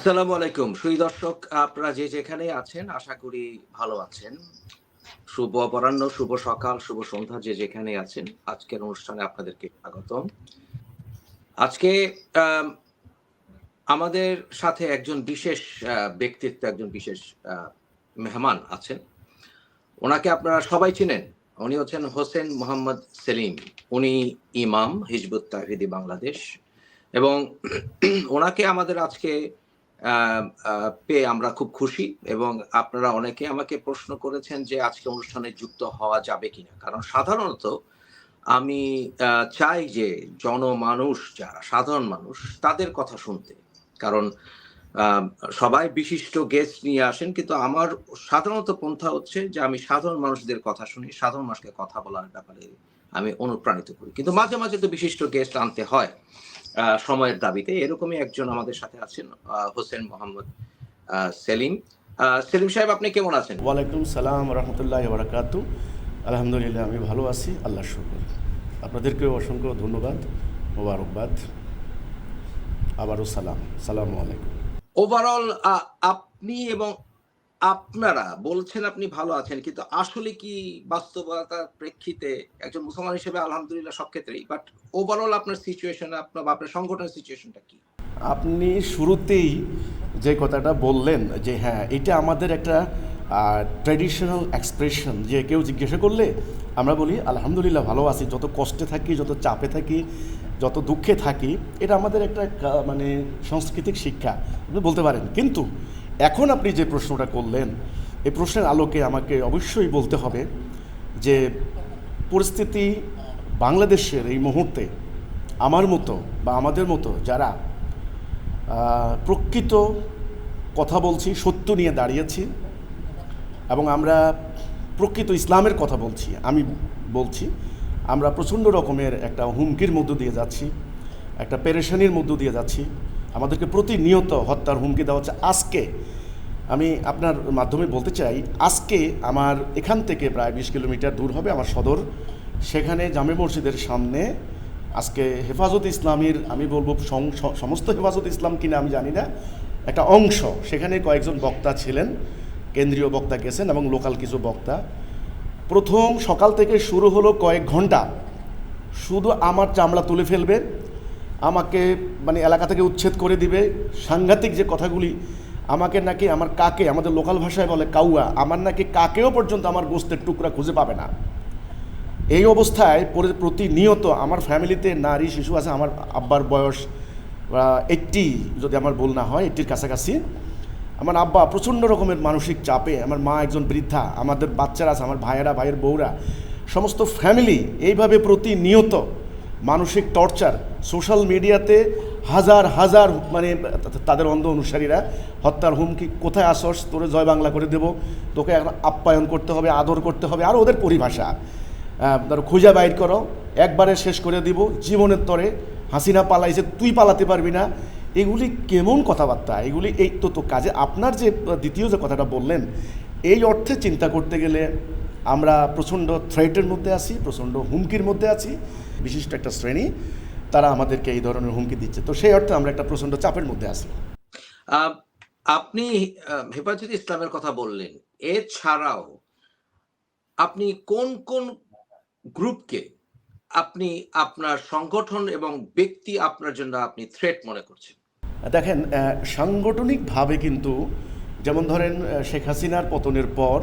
আসসালামু আলাইকুম সুধী দর্শক, আপনারা যে যেখানে আছেন আশা করি ভালো আছেন। শুভ অপরাহ্ন, শুভ সকাল, শুভ সন্ধ্যা, যে যেখানে আছেন আজকের অনুষ্ঠানে আপনাদেরকে স্বাগতম। আজকে আম আমাদের সাথে একজন বিশেষ ব্যক্তিত্ব, একজন বিশেষ আ মেহমান আছেন। উনাকে আপনারা সবাই চিনেন। উনি হচ্ছেন হোসেন মোহাম্মদ সেলিম। উনি ইমাম হিজবুত তাওহীদি বাংলাদেশ এবং উনাকে আমাদের আজকে আ আ পেয়ে আমরা খুব খুশি এবং আপনারা অনেকে আমাকে প্রশ্ন করেছেন যে আজকে অনুষ্ঠানে যুক্ত হওয়া যাবে কিনা? কারণ সাধারণত আমি আ চাই যে জনমানুষ যারা সাধারণ মানুষ তাদের কথা শুনতে। কারণ আ সবাই বিশিষ্ট গেস্ট নিয়ে আসেন। কিন্তু আমার সাধারণত পন্থা হচ্ছে যে আমি সাধারণ মানুষদের কথা শুনি, সাধারণ মানুষকে কথা বলার ব্যাপারে আমি অনুপ্রাণিত করি। কিন্তু মাঝে, মাঝে তো বিশিষ্ট গেস্ট আনতে হয় সময়ের দাবিতে। এরকমই একজন আমাদের সাথে আছেন হোসেন মোহাম্মদ সেলিম। সেলিম সাহেব, আপনি কেমন আছেন? ওয়ালাইকুম সালাম রহমতুল্লাহি ওয়া বারাকাতু। আলহামদুলিল্লাহ, আমি ভালো আছি, আল্লাহর শুকর। আপনাদেরকেও অসংখ্য ধন্যবাদ, মোবারকবাদ। আবারও সালামু আলাইকুম। ওভারঅল আপনি এবং আপনারা বলছেন আপনি ভালো আছেন। কিন্তু আসলে কি বাস্তবতার প্রেক্ষিতে একজন মুসলমান হিসেবে আলহামদুলিল্লাহ সব ক্ষেত্রেই। বাট ওভারঅল আপনার সিচুয়েশন, আপনার সংগঠনের সিচুয়েশনটা কি? আপনি শুরুতেই যে কথাটা বললেন যে হ্যাঁ, এটা আমাদের একটা ট্র্যাডিশনাল এক্সপ্রেশন, যে কেউ জিজ্ঞাসা করলে আমরা বলি আলহামদুলিল্লাহ ভালো আছি। যত কষ্টে থাকি, যত চাপে থাকি, যত দুঃখে থাকি, এটা আমাদের একটা মানে সাংস্কৃতিক শিক্ষা আপনি বলতে পারেন। কিন্তু এখন আপনি যে প্রশ্নটা করলেন, এই প্রশ্নের আলোকে আমাকে অবশ্যই বলতে হবে যে পরিস্থিতি বাংলাদেশের এই মুহূর্তে আমার মতো বা আমাদের মতো যারা প্রকৃত কথা বলছি, সত্য নিয়ে দাঁড়িয়েছি এবং আমরা প্রকৃত ইসলামের কথা বলছি, আমি বলছি আমরা প্রচণ্ড রকমের একটা হুমকির মধ্য দিয়ে যাচ্ছি, একটা পেরেশানির মধ্য দিয়ে যাচ্ছি। আমাদেরকে প্রতিনিয়ত হত্যার হুমকি দেওয়া হচ্ছে। আজকে আমি আপনার মাধ্যমে বলতে চাই, আজকে আমার এখান থেকে প্রায় 20 কিলোমিটার দূর হবে আমার সদর, সেখানে জামে মসজিদের সামনে আজকে হেফাজত ইসলামের, আমি বলবো সমস্ত হেফাজত ইসলাম কিনা আমি জানি না, একটা অংশ, সেখানে কয়েকজন বক্তা ছিলেন, কেন্দ্রীয় বক্তা গেছেন এবং লোকাল কিছু বক্তা। প্রথম সকাল থেকে শুরু হলো কয়েক ঘন্টা, শুধু আমার চামড়া তুলে ফেলবে, আমাকে মানে এলাকা থেকে উচ্ছেদ করে দিবে। সাংঘাতিক যে কথাগুলি, আমাকে নাকি আমার কাকে, আমাদের লোকাল ভাষায় বলে কাউয়া, আমার নাকি কাকেও পর্যন্ত আমার গোস্তের টুকরা খুঁজে পাবে না। এই অবস্থায় প্রতিনিয়ত আমার ফ্যামিলিতে নারী শিশু আছে। আমার আব্বার বয়স 80, যদি আমার ভুল না হয় 80-র কাছাকাছি। আমার আব্বা প্রচণ্ড রকমের মানসিক চাপে, আমার মা একজন বৃদ্ধা, আমাদের বাচ্চারা আছে, আমার ভাইয়েরা, ভাইয়ের বউরা, সমস্ত ফ্যামিলি এইভাবে প্রতিনিয়ত মানসিক টর্চার। সোশ্যাল মিডিয়াতে হাজার হাজার মানে তাদের অন্ধ অনুসারীরা হত্যার হুমকি, কোথায় আসস, তোরে জয় বাংলা করে দেব, তোকে আপ্যায়ন করতে হবে, আদর করতে হবে, আর ওদের পরিভাষা ধরো খুঁজা বাইর করো, একবারে শেষ করে দিব, জীবনের তরে হাসিনা পালাইছে, তুই পালাতে পারবি না। এগুলি কেমন কথাবার্তা এগুলি? এই তো কাজে আপনার যে দ্বিতীয় যে কথাটা বললেন, এই অর্থে চিন্তা করতে গেলে আমরা প্রচণ্ড থ্রেটের মধ্যে আছি, প্রচণ্ড হুমকির মধ্যে আছি। বিশিষ্ট একটা শ্রেণী তারা আমাদেরকে এই ধরনের হুমকি দিচ্ছে, তো সেই অর্থে আমরা একটা প্রচণ্ড চাপের মধ্যে আছি। আপনি হেফাজতে ইসলামের কথা বললেন। এছাড়াও আপনি কোন, কোন গ্রুপকে আপনি আপনার সংগঠন এবং ব্যক্তি আপনার জন্য আপনি থ্রেট মনে করছেন? দেখেন, সাংগঠনিকভাবে কিন্তু যেমন ধরেন শেখ হাসিনার পতনের পর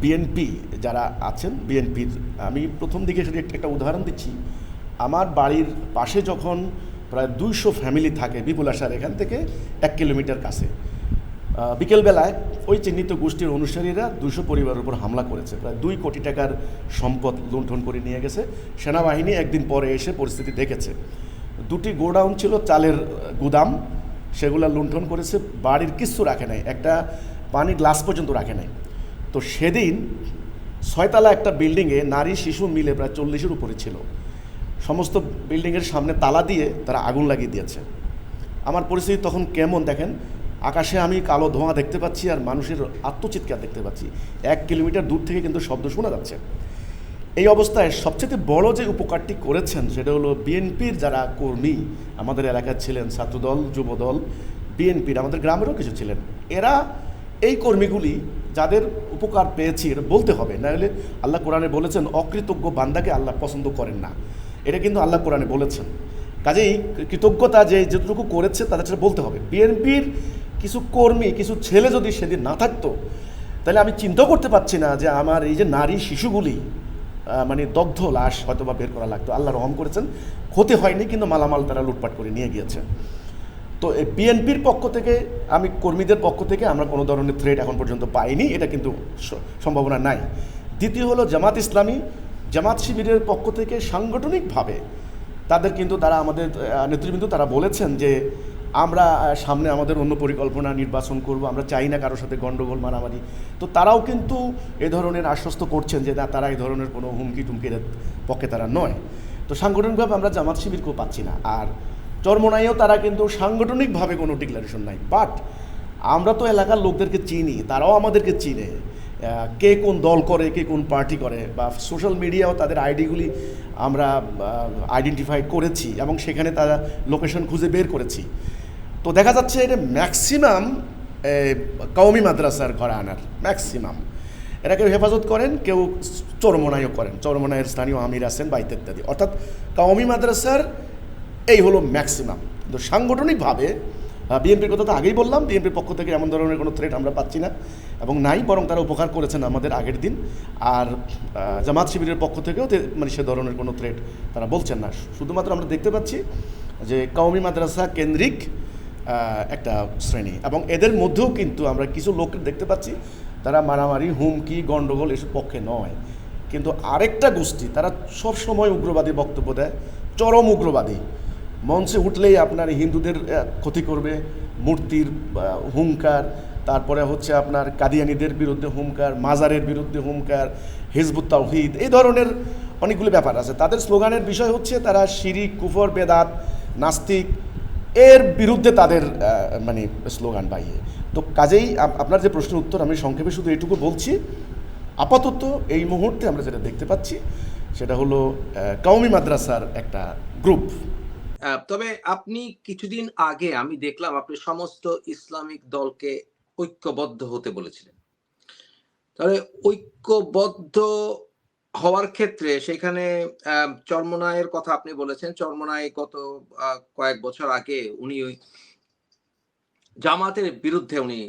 বিএনপি যারা আছেন, বিএনপির আমি প্রথম দিকে সেটা একটা উদাহরণ দিচ্ছি। আমার বাড়ির পাশে যখন প্রায় 200 ফ্যামিলি থাকে, বিপুল আশার এখান থেকে 1 কিলোমিটার কাছে, বিকেলবেলায় ওই চিহ্নিত গোষ্ঠীর অনুসারীরা 200 পরিবারের উপর হামলা করেছে, প্রায় 2 কোটি টাকার সম্পদ লুণ্ঠন করে নিয়ে গেছে। সেনাবাহিনী একদিন পরে এসে পরিস্থিতি দেখেছে, 2টি গোডাউন ছিল চালের গুদাম, সেগুলো লুণ্ঠন করেছে, বাড়ির কিচ্ছু রাখে নাই, একটা পানি গ্লাস পর্যন্ত রাখে নাই। তো সেদিন 6তলা একটা বিল্ডিংয়ে নারী শিশু মিলে প্রায় 40-এর উপরে ছিল। সমস্ত বিল্ডিংয়ের সামনে তালা দিয়ে তারা আগুন লাগিয়ে দিয়েছে। আমার পরিস্থিতি তখন কেমন দেখেন, আকাশে আমি কালো ধোঁয়া দেখতে পাচ্ছি আর মানুষের আত্মচিৎকার দেখতে পাচ্ছি, 1 কিলোমিটার দূর থেকে কিন্তু শব্দ শোনা যাচ্ছে। এই অবস্থায় সবচেয়ে বড় যে উপকারটি করেছেন সেটা হলো বিএনপির যারা কর্মী আমাদের এলাকার ছিলেন, ছাত্রদল, যুবদল, বিএনপির, আমাদের গ্রামেরও কিছু ছিলেন, এরা এই কর্মীগুলি যাদের উপকার পেয়েছি এটা বলতে হবে, না হলে আল্লাহ কোরআনে বলেছেন অকৃতজ্ঞ বান্দাকে আল্লাহ পছন্দ করেন না, এটা কিন্তু আল্লাহ কোরআনে বলেছেন। কাজেই কৃতজ্ঞতা যে যেটুকু করেছে তাদের সেটা বলতে হবে। বিএনপির কিছু কর্মী, কিছু ছেলে যদি সেদিন না থাকতো, তাহলে আমি চিন্তাও করতে পারছি না যে আমার এই যে নারী শিশুগুলি মানে দগ্ধ লাশ হয়তো বা বের করা লাগতো। আল্লাহ রহম করেছেন, ক্ষতি হয়নি, কিন্তু মালামাল তারা লুটপাট করে নিয়ে গিয়েছে। তো এই বিএনপির পক্ষ থেকে, আমি কর্মীদের পক্ষ থেকে আমরা কোনো ধরনের থ্রেট এখন পর্যন্ত পাইনি, এটা কিন্তু সম্ভাবনা নাই। দ্বিতীয় হলো জামাত ইসলামী, জামাত শিবিরের পক্ষ থেকে সাংগঠনিকভাবে তাদের কিন্তু তারা আমাদের নেতৃবৃন্দ তারা বলেছেন যে আমরা সামনে আমাদের অন্য পরিকল্পনা নির্বাচন করব, আমরা চাই না কারোর সাথে গণ্ডগোল মারামারি। তো তারাও কিন্তু এ ধরনের আশ্বস্ত করছেন যে না, তারা এই ধরনের কোনো হুমকি টুমকির পক্ষে তারা নয়। তো সাংগঠনিকভাবে আমরা জামাত শিবিরকেও পাচ্ছি না। আর চরমোনাইয়েও তারা কিন্তু সাংগঠনিকভাবে কোনো ডিক্লারেশন নাই। বাট আমরা তো এলাকার লোকদেরকে চিনি, তারাও আমাদেরকে চিনে, কে কোন দল করে, কে কোন পার্টি করে, বা সোশ্যাল মিডিয়াও তাদের আইডিগুলি আমরা আইডেন্টিফাই করেছি এবং সেখানে তারা লোকেশন খুঁজে বের করেছি। তো দেখা যাচ্ছে এটা ম্যাক্সিমাম কওমি মাদ্রাসার ঘরানার ম্যাক্সিমাম এরা কেউ হেফাজত করেন, কেউ চরমোনাইও করেন, চরমোনাইয়ের স্থানীয় আমির আছেন বা ইত্যাদি, অর্থাৎ কওমি মাদ্রাসার এই হলো ম্যাক্সিমাম। কিন্তু সাংগঠনিকভাবে বিএনপির কথা তো আগেই বললাম, বিএনপির পক্ষ থেকে এমন ধরনের কোনো থ্রেট আমরা পাচ্ছি না এবং নাই, বরং তারা উপকার করেছেন আমাদের আগের দিন। আর জামাত শিবিরের পক্ষ থেকেও মানে সে ধরনের কোনো থ্রেট তারা বলছেন না। শুধুমাত্র আমরা দেখতে পাচ্ছি যে কওমি মাদ্রাসা কেন্দ্রিক একটা শ্রেণী, এবং এদের মধ্যেও কিন্তু আমরা কিছু লোক দেখতে পাচ্ছি তারা মারামারি, হুমকি, গণ্ডগোল এসব পক্ষে নয়। কিন্তু আরেকটা গোষ্ঠী তারা সব সময় উগ্রবাদী বক্তব্য দেয়, চরম উগ্রবাদী, মঞ্চে উঠলেই আপনার হিন্দুদের ক্ষতি করবে, মূর্তির হুঙ্কার, তারপরে হচ্ছে আপনার কাদিয়ানীদের বিরুদ্ধে হুঙ্কার, মাজারের বিরুদ্ধে হুঙ্কার, হিজবুত তাওহীদ, এই ধরনের অনেকগুলো ব্যাপার আছে। তাদের স্লোগানের বিষয় হচ্ছে তারা শিরিক, কুফর, বেদাত, নাস্তিক এর বিরুদ্ধে তাদের মানে স্লোগান বাইয়ে। তো কাজেই আপনার যে প্রশ্নের উত্তর আমি সংক্ষেপে শুধু এইটুকু বলছি, আপাতত এই মুহূর্তে আমরা যেটা দেখতে পাচ্ছি সেটা হলো কওমি মাদ্রাসার একটা গ্রুপ। তবে আপনি কিছুদিন আগে আমি দেখলাম আপনি সমস্ত ইসলামিক দলকে ঐক্যবদ্ধ হতে বলেছিলেন। তাহলে ঐক্যবদ্ধ হওয়ার ক্ষেত্রে সেখানে চরমোনাইয়ের কথা আপনি বলেছেন। চরমোনাই গত কয়েক বছর আগে উনি ওই জামাতের বিরুদ্ধে উনি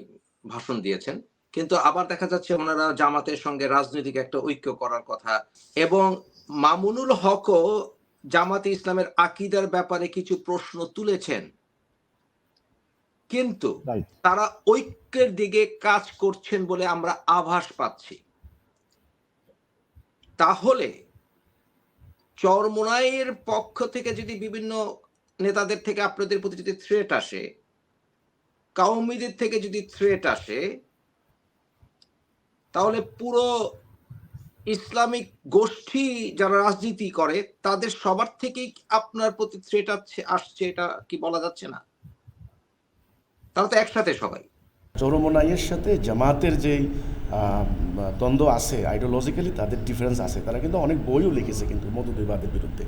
ভাষণ দিয়েছেন, কিন্তু আবার দেখা যাচ্ছে ওনারা জামাতের সঙ্গে রাজনৈতিক একটা ঐক্য করার কথা, এবং মামুনুল হকও জামাতে ইসলামের আকীদার ব্যাপারে কিছু প্রশ্ন তুলেছেন, কিন্তু তারা ঐক্যের দিকে কাজ করছেন বলে আমরা আভাস পাচ্ছি। তাহলে চরমোনাইয়ের পক্ষ থেকে যদি বিভিন্ন নেতাদের থেকে আপনাদের প্রতি যদি থ্রেট আসে, কওমিদের থেকে যদি থ্রেট আসে, তাহলে পুরো ইসলামিক গোষ্ঠী যারা রাজনীতি করে তাদের সবার থেকেই আপনার প্রতি থ্রেট আসছে, এটা কি বলা যাচ্ছে না? তারা তো একসাথে সবাই। চরমোনাইয়ের সাথে জামাতের যেই দ্বন্দ্ব আছে, আইডিওলজিক্যালি তাদের ডিফারেন্স আছে। তারা কিন্তু অনেক বইও লিখেছে কিন্তু মধুদৈবাদের বিরুদ্ধে।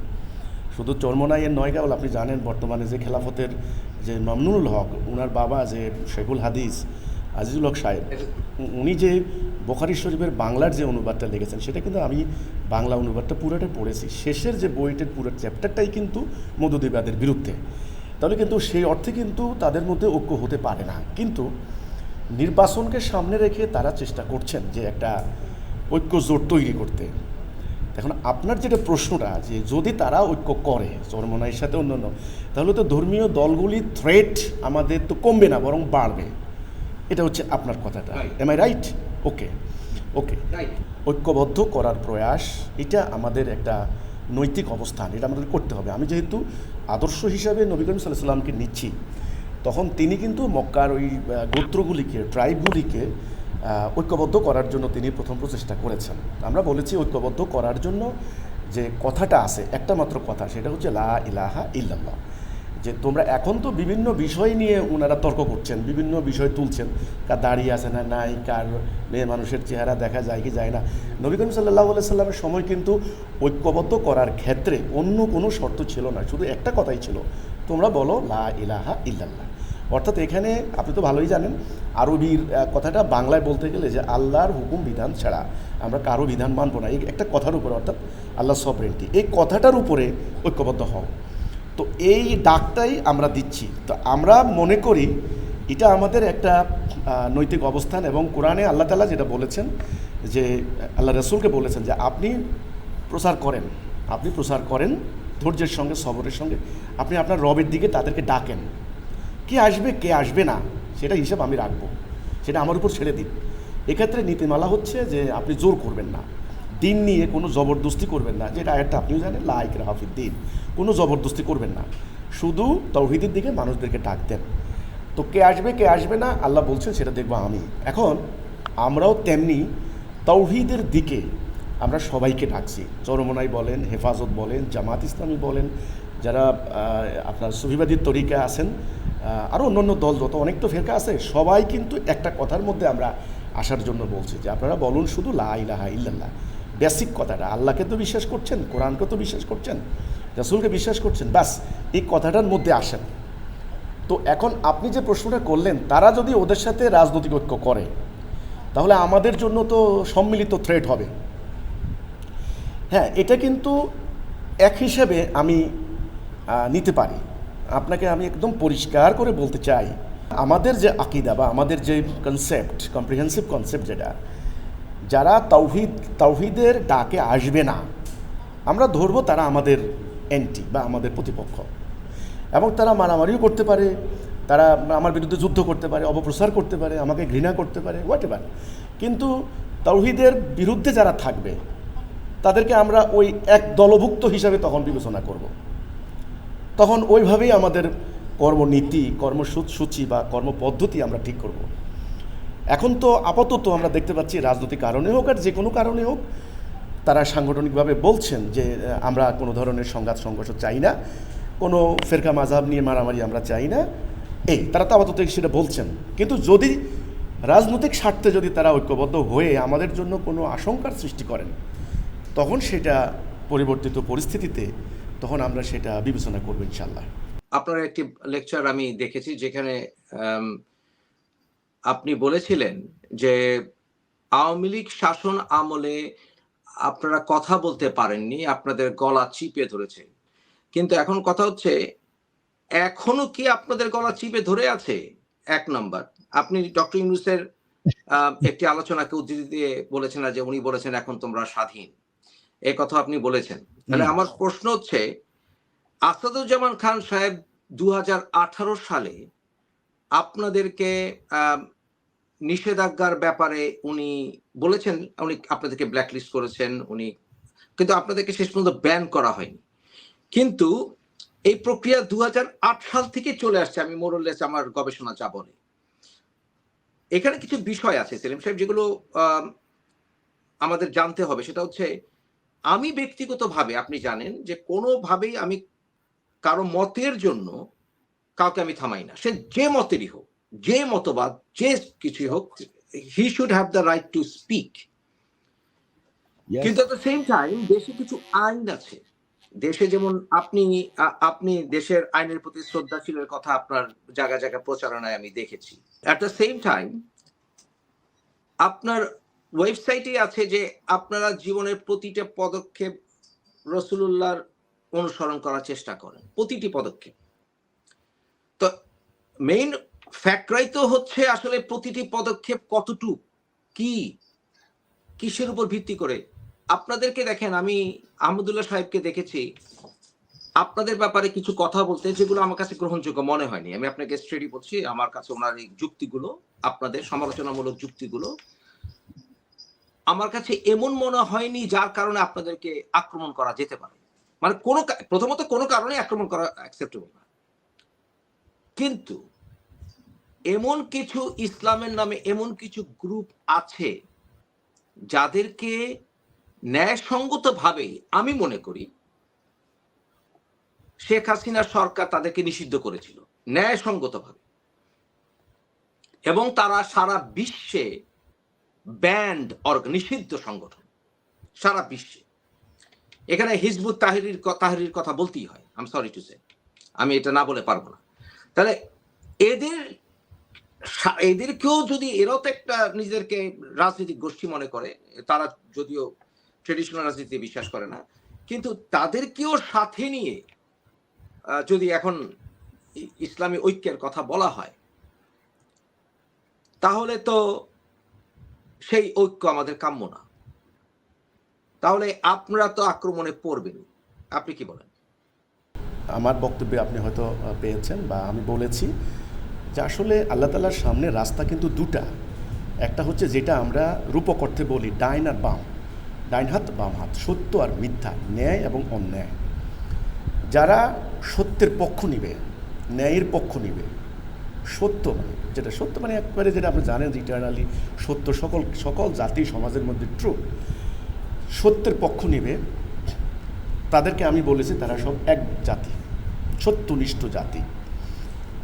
শুধু চরমোনাইয়ের নয়, কেবল আপনি জানেন বর্তমানে যে খেলাফতের যে মামনুনুল হক, ওনার বাবা যে শেখুল হাদিস আজিজুল হক সাহেব, উনি যে বুখারী শরীফের বাংলার যে অনুবাদটা লিখেছেন, সেটা কিন্তু আমি বাংলা অনুবাদটা পুরোটা পড়েছি। শেষের যে বইটার পুরো চ্যাপ্টারটাই কিন্তু মধুদৈবাদের বিরুদ্ধে। তাহলে কিন্তু সেই অর্থে কিন্তু তাদের মধ্যে ঐক্য হতে পারে না। কিন্তু নির্বাচনকে সামনে রেখে তারা চেষ্টা করছেন যে একটা ঐক্য জোট তৈরি করতে। এখন আপনার যেটা প্রশ্নটা, যে যদি তারা ঐক্য করে চরমোনাইয়ের সাথে অন্যান্য, তাহলে তো ধর্মীয় দলগুলির থ্রেট আমাদের তো কমবে না, বরং বাড়বে। এটা হচ্ছে আপনার কথাটা। Am I right? Okay okay, ঐক্যবদ্ধ করার প্রয়াস, এটা আমাদের একটা নৈতিক অবস্থান, এটা আমাদের করতে হবে। আমি যেহেতু আদর্শ হিসাবে নবী করিম সাল্লাল্লাহু আলাইহি ওয়াসাল্লামকে নিচ্ছি, তখন তিনি কিন্তু মক্কার ওই গোত্রগুলিকে, ট্রাইবগুলিকে ঐক্যবদ্ধ করার জন্য তিনি প্রথম প্রচেষ্টা করেছেন। আমরা বলেছি ঐক্যবদ্ধ করার জন্য যে কথাটা আছে, একটা মাত্র কথা, সেটা হচ্ছে লা ইলাহা ইল্লাল্লাহ। যে তোমরা এখন তো বিভিন্ন বিষয় নিয়ে ওনারা তর্ক করছেন, বিভিন্ন বিষয় তুলছেন, কার দাড়ি আছে না নাই, কার মেয়ে মানুষের চেহারা দেখা যায় কি যায় না। নবী করিম সাল্লাল্লাহু আলাইহি সাল্লামের সময় কিন্তু ঐক্যবদ্ধ করার ক্ষেত্রে অন্য কোনো শর্ত ছিল না, শুধু একটা কথাই ছিল, তোমরা বলো লা ইলাহা ইল্লাল্লাহ। অর্থাৎ এখানে আপনি তো ভালোই জানেন আরবির কথাটা বাংলায় বলতে গেলে যে আল্লাহর হুকুম বিধান ছাড়া আমরা কারো বিধান মানব না, এই একটা কথার উপরে, অর্থাৎ আল্লাহ সভরেন্টি, এই কথাটার উপরে ঐক্যবদ্ধ হও। তো এই ডাকটাই আমরা দিচ্ছি। তো আমরা মনে করি এটা আমাদের একটা নৈতিক অবস্থান, এবং কোরআনে আল্লাহ তাআলা যেটা বলেছেন যে আল্লাহ রসুলকে বলেছেন যে আপনি প্রচার করেন ধৈর্যের সঙ্গে, সবরের সঙ্গে, আপনি আপনার রবের দিকে তাদেরকে ডাকেন। কে আসবে কে আসবে না সেটা হিসাব আমি রাখবো, সেটা আমার উপর ছেড়ে দিন। এক্ষেত্রে নীতিমালা হচ্ছে যে আপনি জোর করবেন না, দিন নিয়ে কোনো জবরদস্তি করবেন না, যেটা আয়াতটা আপনিও জানেন, লা ইকরাহা ফিদ্দিন, কোনো জবরদস্তি করবেন না, শুধু তাওহীদের দিকে মানুষদেরকে ডাক দেন। তো কে আসবে কে আসবে না আল্লাহ বলছেন সেটা দেখবো আমি। এখন আমরাও তেমনি তাওহীদের দিকে আমরা সবাইকে ডাকছি, চরমনাই বলেন, হেফাজত বলেন, জামাত ইসলামী বলেন, যারা আপনার সুফিবাদীর তরিকা আছেন, আরও অন্যান্য দল যত অনেক তো ফেরকা আছে, সবাই কিন্তু একটা কথার মধ্যে আমরা আসার জন্য বলছি যে আপনারা বলুন শুধু লা ইলাহা ইল্লাল্লাহ, বেসিক কথাটা। আল্লাহকে তো বিশ্বাস করছেন, কোরআনকে তো বিশ্বাস করছেন, রাসূলকে বিশ্বাস করছেন, ব্যাস এই কথাটার মধ্যে আসেন। তো এখন আপনি যে প্রশ্নটা করলেন, তারা যদি ওদের সাথে রাজনৈতিক ঐক্য করে তাহলে আমাদের জন্য তো সম্মিলিত থ্রেট হবে। হ্যাঁ, এটা কিন্তু এক হিসেবে আমি নিতে পারি। আপনাকে আমি একদম পরিষ্কার করে বলতে চাই, আমাদের যে আকিদা বা আমাদের যে কনসেপ্ট, কম্প্রিহেন্সিভ কনসেপ্ট, যেটা যারা তাওহীদের ডাকে আসবে না আমরা ধরবো তারা আমাদের অ্যান্টি বা আমাদের প্রতিপক্ষ, এবং তারা মারামারিও করতে পারে, তারা আমার বিরুদ্ধে যুদ্ধ করতে পারে, অপপ্রচার করতে পারে, আমাকে ঘৃণা করতে পারে, হোয়াট এভার। কিন্তু তাওহীদের বিরুদ্ধে যারা থাকবে তাদেরকে আমরা ওই এক দলভুক্ত হিসাবে তখন বিবেচনা করব। তখন ওইভাবেই আমাদের কর্মনীতি, কর্মসূচি বা কর্মপদ্ধতি আমরা ঠিক করব। এখন তো আপাতত আমরা দেখতে পাচ্ছি রাজনৈতিক কারণে হোক আর যে কোনো কারণে হোক, তারা সাংগঠনিকভাবে বলছেন যে আমরা কোনো ধরনের সংঘাত সংঘর্ষ চাই না, কোনো ফেরকা মাযহাব নিয়ে মারামারি আমরা চাই না, তারা তো আপাতত সেটা বলছেন। কিন্তু যদি রাজনৈতিক স্বার্থে যদি তারা ঐক্যবদ্ধ হয়ে আমাদের জন্য কোনো আশঙ্কার সৃষ্টি করেন, তখন সেটা পরিবর্তিত পরিস্থিতিতে তখন আমরা সেটা বিবেচনা করব ইনশাল্লাহ। আপনার একটি লেকচার আমি দেখেছি যেখানে আপনি বলেছিলেন যে আওয়ামী লীগ শাসন আমলে আপনারা কথা বলতে পারেননি, আপনাদের গলা চিপে ধরেছে। কিন্তু এখন কথা হচ্ছে, এখনো কি আপনাদের গলা চিপে ধরে আছে? এক নাম্বার, আপনি ডক্টর ইউনূসের একটি আলোচনাকে উদ্ধৃতি দিয়ে বলেছেন না যে উনি বলেছেন এখন তোমরা স্বাধীন, এই কথা আপনি বলেছেন। তাহলে আমার প্রশ্ন হচ্ছে, আসাদুজ্জামান খান সাহেব 2018 সালে আপনাদেরকে নিষেধাজ্ঞার ব্যাপারে উনি বলেছেন, উনি আপনাদেরকে ব্ল্যাকলিস্ট করেছেন, উনি কিন্তু আপনাদেরকে শেষ পর্যন্ত ব্যান করা হয়নি। কিন্তু এই প্রক্রিয়া 2008 সাল থেকে চলে আসছে, আমি মোরলেস আমার গবেষণা যা বলে। এখানে কিছু বিষয় আছে সেলিম সাহেব যেগুলো আমাদের জানতে হবে। সেটা হচ্ছে, আমি ব্যক্তিগতভাবে, আপনি জানেন যে কোনোভাবেই আমি কারো মতের জন্য কাউকে আমি থামাই না, সে যে মতেরই হোক, যে মতবাদ, যে কিছুই হোক, he should have the right to speak. কিন্তু এট দ্য সেম টাইম দেশে কিছু আইন আছে, দেশে যেমন আপনি দেশের আইনের প্রতি শ্রদ্ধাশীলের কথা আপনার জায়গায় জায়গায় প্রচারণায় আমি দেখেছি। এট দ্য সেম টাইম আপনার ওয়েবসাইটে আছে যে আপনারা জীবনের প্রতিটা পদক্ষেপ রাসূলুল্লাহর অনুসরণ করার চেষ্টা করেন, প্রতিটি পদক্ষেপ। তো মেইন ফ্যাক্টরাই তো হচ্ছে আসলে প্রতিটি পদক্ষেপ কতটুকু, কি, কিসের উপর ভিত্তি করে। আপনাদেরকে দেখেন, আমি আহমদুল্লাহ সাহেবকে দেখেছি আপনাদের ব্যাপারে কিছু কথা বলতে, যেগুলো আমার কাছে গ্রহণযোগ্য মনে হয়নি। আমি আপনাকে স্ট্রেটই বলছি, আমার কাছে ওনার এই যুক্তিগুলো, আপনাদের সমালোচনামূলক যুক্তিগুলো আমার কাছে এমন মনে হয়নি যার কারণে আপনাদেরকে আক্রমণ করা যেতে পারে। মানে প্রথমত কোনো কারণে আক্রমণ করা অ্যাকসেপ্টেবল না। কিন্তু এমন কিছু ইসলামের নামে এমন কিছু গ্রুপ আছে যাদেরকে ন্যায়সঙ্গতভাবে আমি মনে করি শেখ হাসিনা সরকার তাদেরকে নিষিদ্ধ করেছিল ন্যায়সঙ্গতভাবে, এবং তারা সারা বিশ্বে ব্যান্ড নিষিদ্ধ সংগঠন সারা বিশ্বে। এখানে হিজবুত তাহরির কথা বলতেই হয়, I am sorry to say, আমি এটা না বলে পারবো না। তাহলে এদের এদেরকেও যদি এরাও তো একটা নিজেদেরকে রাজনৈতিক গোষ্ঠী মনে করে, তারা যদিও ট্রেডিশনাল রাজনীতিতে বিশ্বাস করে না, কিন্তু তাদেরকেও সাথে নিয়ে যদি এখন ইসলামী ঐক্যের কথা বলা হয়, তাহলে তো সেই ঐক্য আমাদের কাম্য না। তাহলে আপনারা তো আক্রমণে পড়বেন। আপনি কি বলেন? আমার বক্তব্যে আপনি হয়তো পেয়েছেন বা আমি বলেছি যে আসলে আল্লাহ তাআলার সামনে রাস্তা কিন্তু দুটা। একটা হচ্ছে যেটা আমরা রূপক অর্থে বলি ডাইন আর বাম, ডাইন হাত বাম হাত, সত্য আর মিথ্যা, ন্যায় এবং অন্যায়। যারা সত্যের পক্ষ নিবে, ন্যায়ের পক্ষ নিবে, সত্য মানে যেটা সত্য মানে একবারে যেটা আপনি জানেন ইটারনালি সত্য, সকল জাতি সমাজের মধ্যে ট্রু, সত্যের পক্ষ নিবে, তাদেরকে আমি বলেছি তারা সব এক জাতি, সত্যনিষ্ঠ জাতি।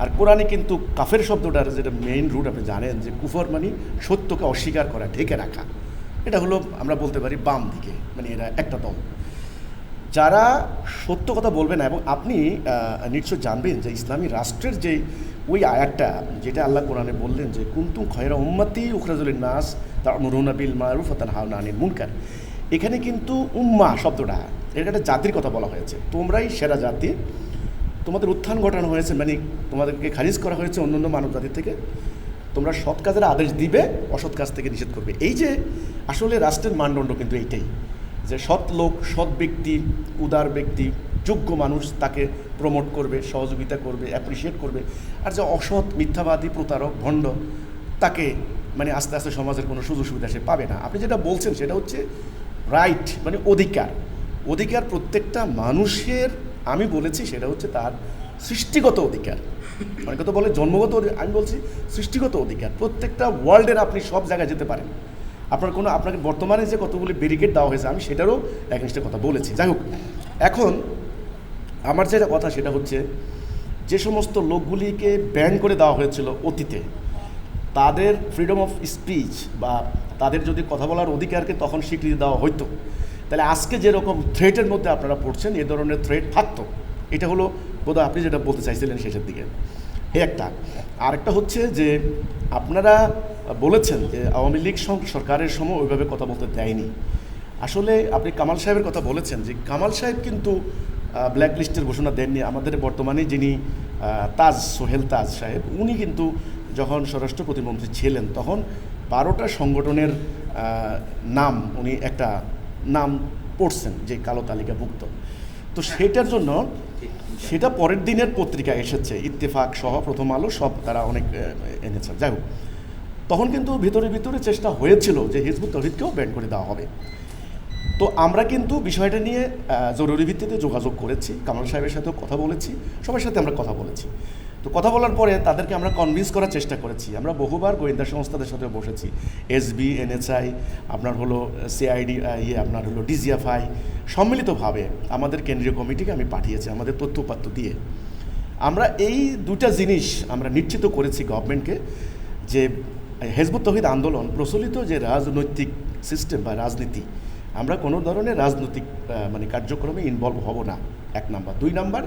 আর কোরআনে কিন্তু কাফের শব্দটার যেটা মেইন রুট আপনি জানেন যে কুফর মানে সত্যকে অস্বীকার করা, ঢেকে রাখা। এটা হলো আমরা বলতে পারি বাম দিকে, মানে এরা একটা দল যারা সত্য কথা বলবে না। এবং আপনি নিশ্চয় জানবেন যে ইসলামী রাষ্ট্রের যে ওই আয়াতটা যেটা আল্লাহ কোরআনে বললেন যে কুনতুম খয়রা উম্মাতি উখরাজুল নাস তা'মুরুনা বিল মারুফ ওয়া তানহাউনা আনিল মুনকার, এখানে কিন্তু উম্মাহ শব্দটা এর একটা জাতির কথা বলা হয়েছে। তোমরাই সেরা জাতি, তোমাদের উত্থান ঘটানো হয়েছে, মানে তোমাদেরকে খারিজ করা হয়েছে অন্যান্য মানব জাতি থেকে। তোমরা সৎ কাজের আদেশ দিবে, অসৎ কাজ থেকে নিষেধ করবে। এই যে আসলে রাষ্ট্রের মানদণ্ড কিন্তু এইটাই, যে সৎ লোক, সৎ ব্যক্তি, উদার ব্যক্তি, যোগ্য মানুষ তাকে প্রমোট করবে, সহযোগিতা করবে, অ্যাপ্রিসিয়েট করবে। আর যে অসৎ, মিথ্যাবাদী, প্রতারক, ভণ্ড, তাকে মানে আস্তে আস্তে সমাজের কোনো সুযোগ সুবিধা সে পাবে না। আপনি যেটা বলছেন সেটা হচ্ছে রাইট, মানে অধিকার। অধিকার প্রত্যেকটা মানুষের, আমি বলেছি সেটা হচ্ছে তার সৃষ্টিগত অধিকার। অনেকে তো বলে জন্মগত, আমি বলছি সৃষ্টিগত অধিকার। প্রত্যেকটা ওয়ার্ল্ডের আপনি সব জায়গায় যেতে পারেন, আপনাকে বর্তমানে যে কতগুলি ব্যারিকেড দেওয়া হয়েছে আমি সেটারও একনিষ্ঠ কথা বলেছি। যাই হোক, এখন আমার যেটা কথা সেটা হচ্ছে যে সমস্ত লোকগুলিকে ব্যান করে দেওয়া হয়েছিল অতীতে, তাদের ফ্রিডম অফ স্পিচ বা তাদের যদি কথা বলার অধিকারকে তখন স্বীকৃতি দেওয়া হইতো, তাহলে আজকে যেরকম থ্রেটের মধ্যে আপনারা পড়ছেন এ ধরনের থ্রেট থাকতো। এটা হলো বোধহয় আপনি যেটা বলতে চাইছিলেন শেষের দিকে, একটা। আরেকটা হচ্ছে যে আপনারা বলেছেন যে আওয়ামী লীগ সরকারের সময় ওইভাবে কথা বলতে দেয়নি। আসলে আপনি কামাল সাহেবের কথা বলেছেন যে কামাল সাহেব কিন্তু ব্ল্যাক লিস্টের ঘোষণা দেননি। আমাদের বর্তমানে যিনি তাজ, সোহেল তাজ সাহেব, উনি কিন্তু যখন স্বরাষ্ট্র প্রতিমন্ত্রী ছিলেন তখন 12টা সংগঠনের নাম উনি একটা নাম পড়ছেন যে কালো তালিকাভুক্ত। তো সেটার জন্য সেটা পরের দিনের পত্রিকায় এসেছে, ইত্তেফাক সহ প্রথম আলো সব তারা অনেক এনেছেন। যাই হোক, তখন কিন্তু ভিতরে চেষ্টা হয়েছিল যে হিজবুত তৌহিদকেও ব্যান করে দেওয়া হবে। তো আমরা কিন্তু বিষয়টা নিয়ে জরুরি ভিত্তিতে যোগাযোগ করেছি, কামাল সাহেবের সাথেও কথা বলেছি, সবার সাথে আমরা কথা বলেছি। তো কথা বলার পরে তাদেরকে আমরা কনভিন্স করার চেষ্টা করেছি। আমরা বহুবার গোয়েন্দা সংস্থাদের সাথে বসেছি, এসবি, এনএসআই, আপনার হলো সিআইডি, আপনার হলো ডিজিএফআই, সম্মিলিতভাবে আমাদের কেন্দ্রীয় কমিটিকে আমি পাঠিয়েছি আমাদের তথ্যপাত্র দিয়ে। আমরা এই দুটা জিনিস আমরা নিশ্চিত করেছি গভর্নমেন্টকে যে হিজবুত তৌহিদ আন্দোলন প্রচলিত যে রাজনৈতিক সিস্টেম বা রাজনীতি, আমরা কোনো ধরনের রাজনৈতিক মানে কার্যক্রমে ইনভলভ হব না, 1 নাম্বার। 2 নাম্বার,